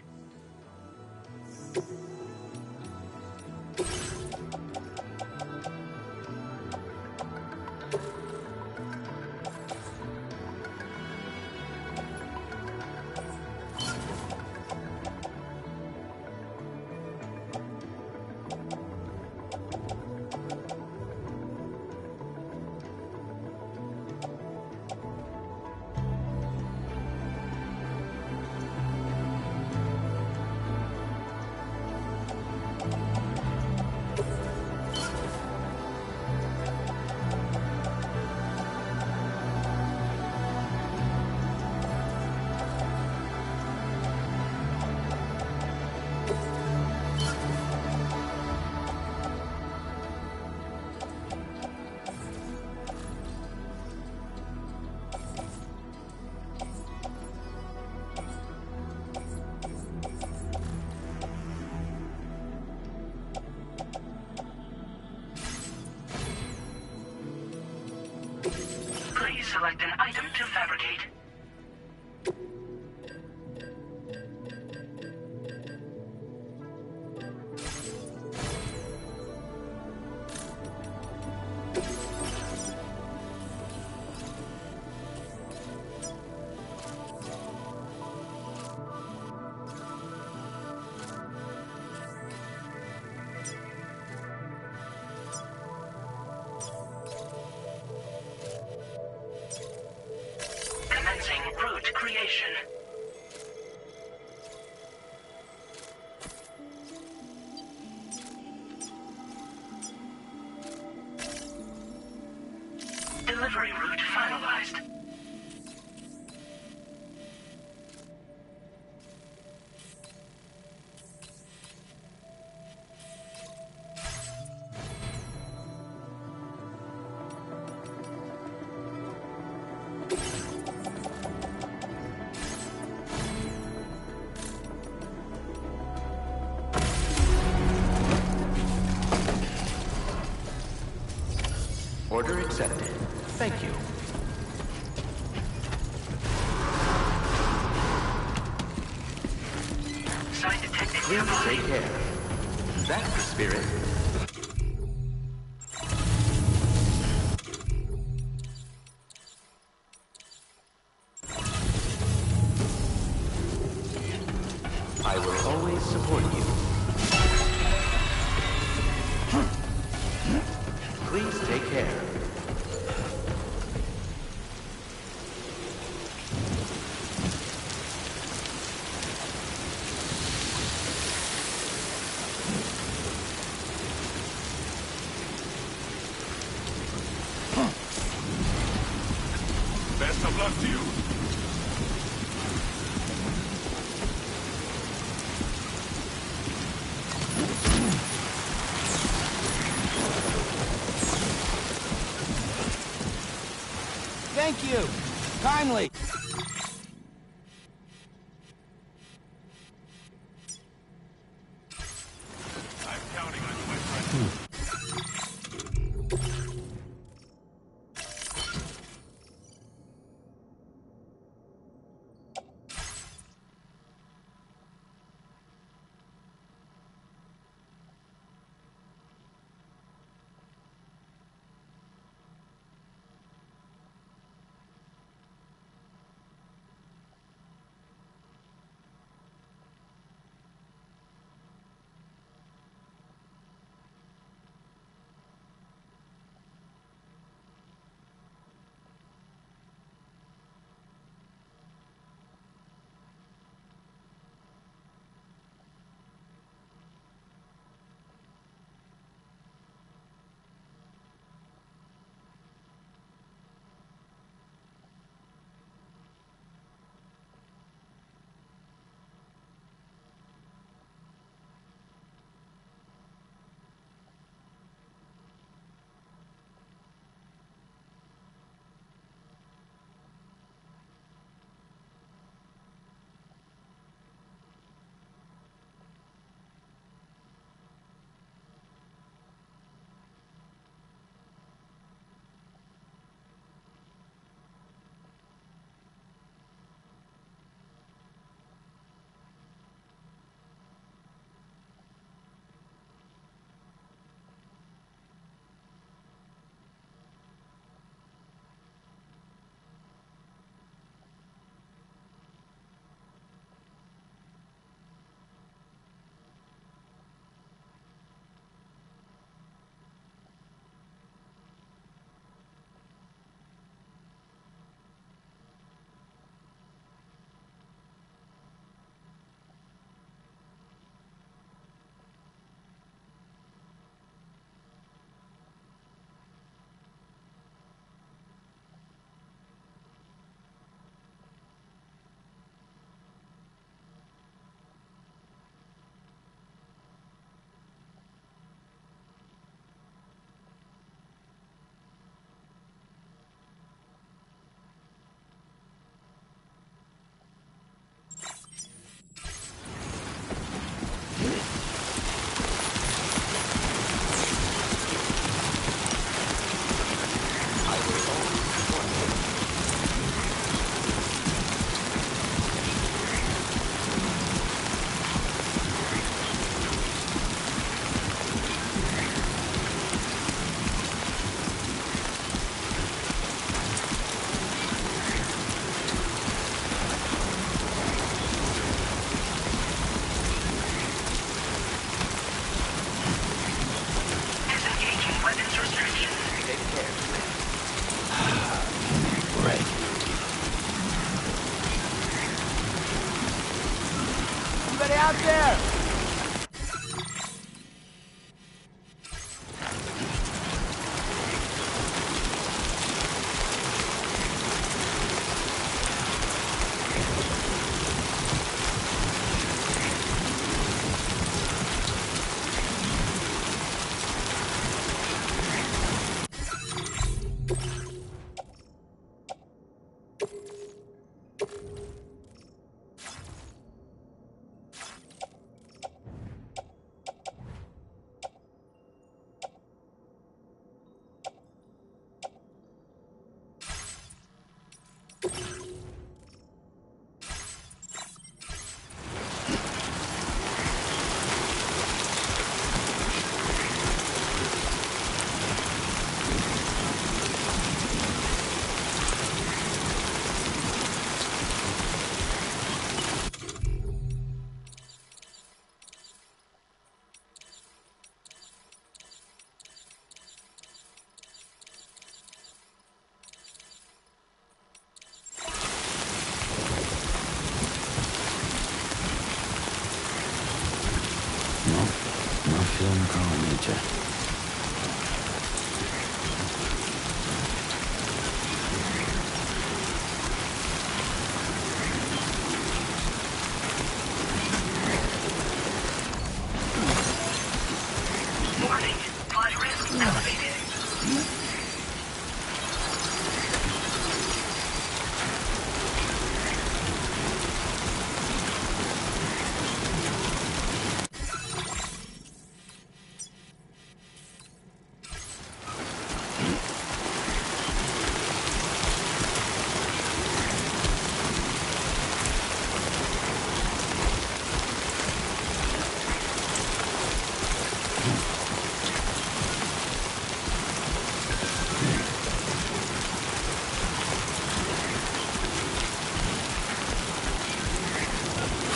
Select an item to fabricate. Route creation. Delivery route finalized. Order accepted. Thank you. Sign detected Please nearby. take care. That's the spirit. I will always support you. Please take care. Best of luck to you. Thank you. Kindly. I'm counting on you, my friend. out there! Gotcha. Warning. Flood risk elevated.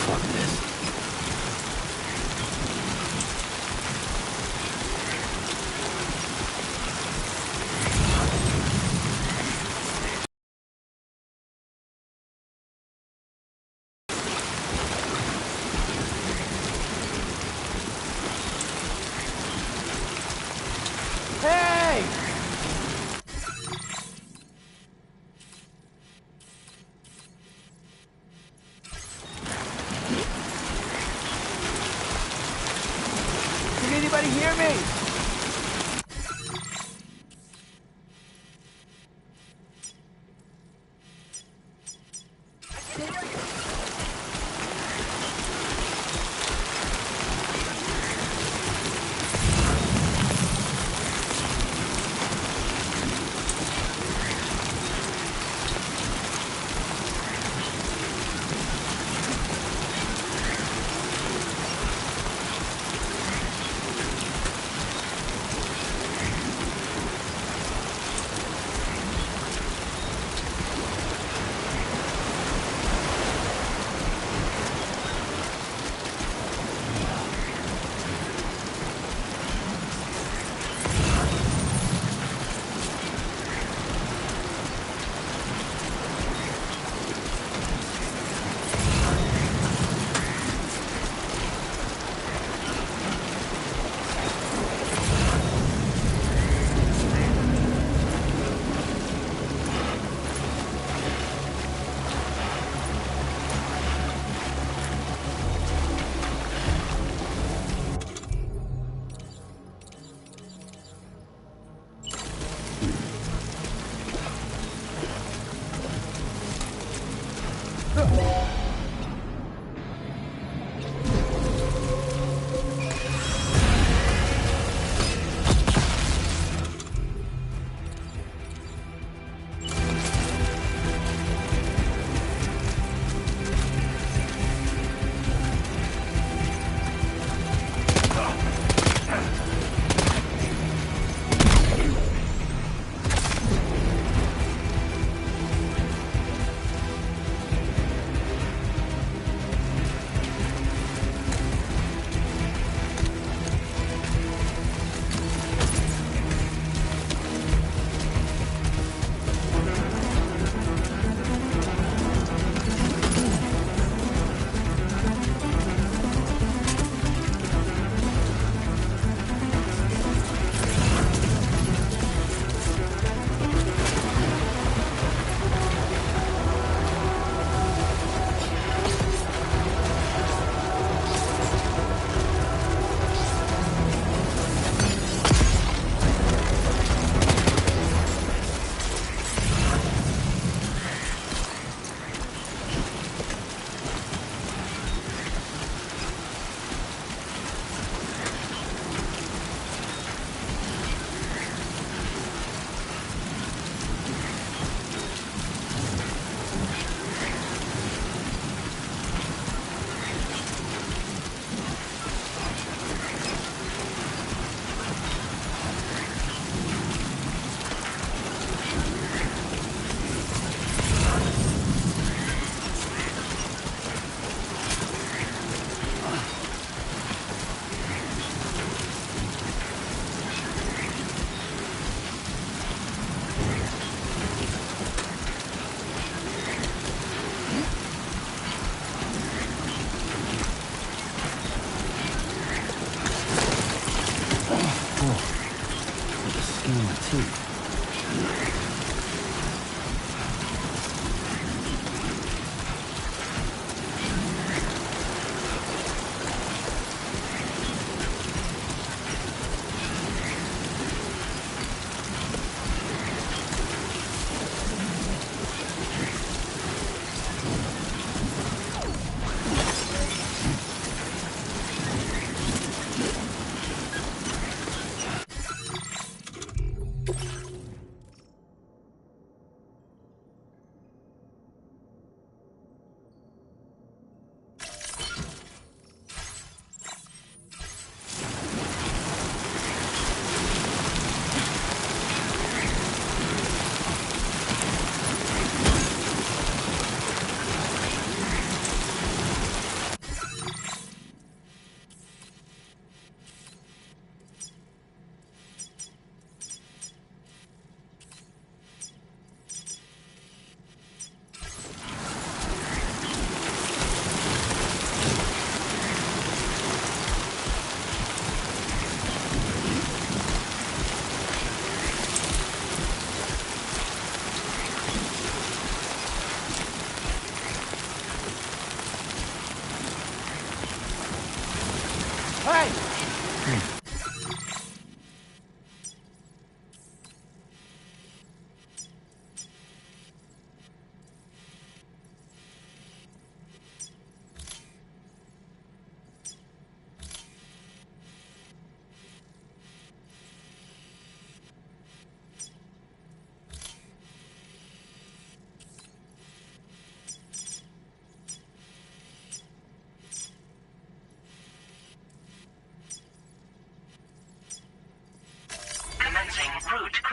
Fuck this. Hey! Can anybody hear me?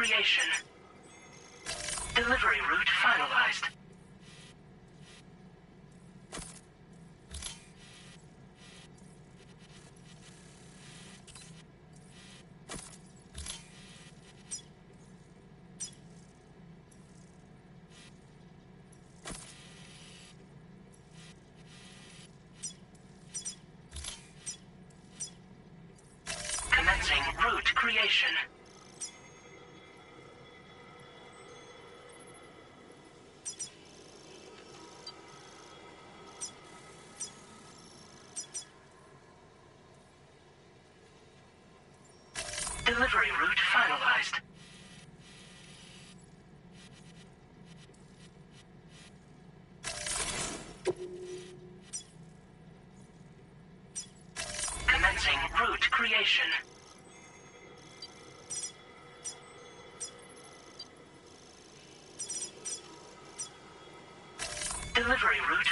creation. Delivery route finalized. Commencing route creation. Delivery route finalized. Commencing route creation. Delivery route.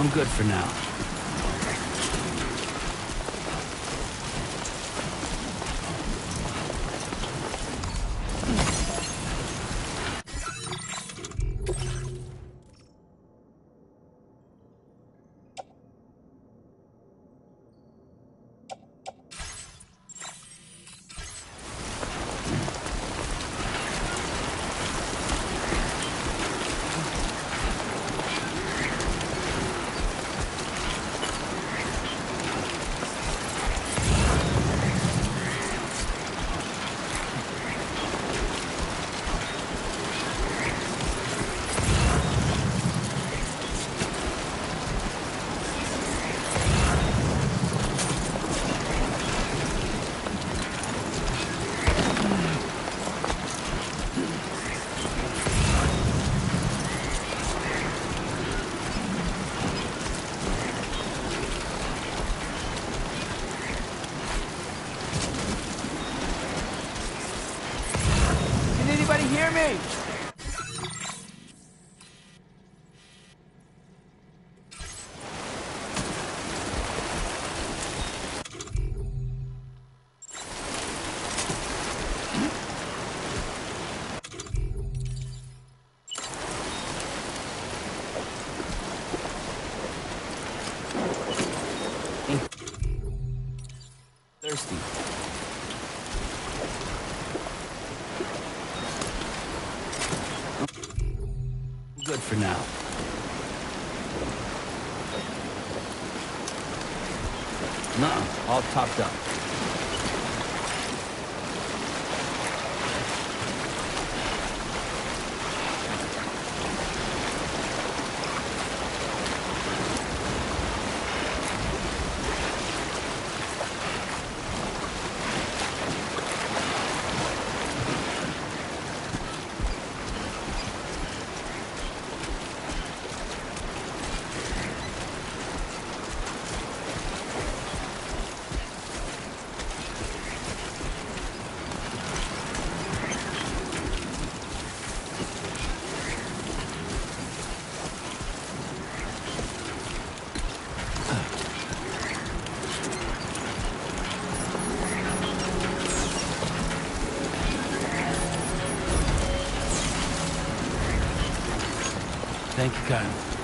I'm good for now. Can anybody hear me? Thirsty. Good for now. Nuh-uh, all topped up. Thank you, Kyle.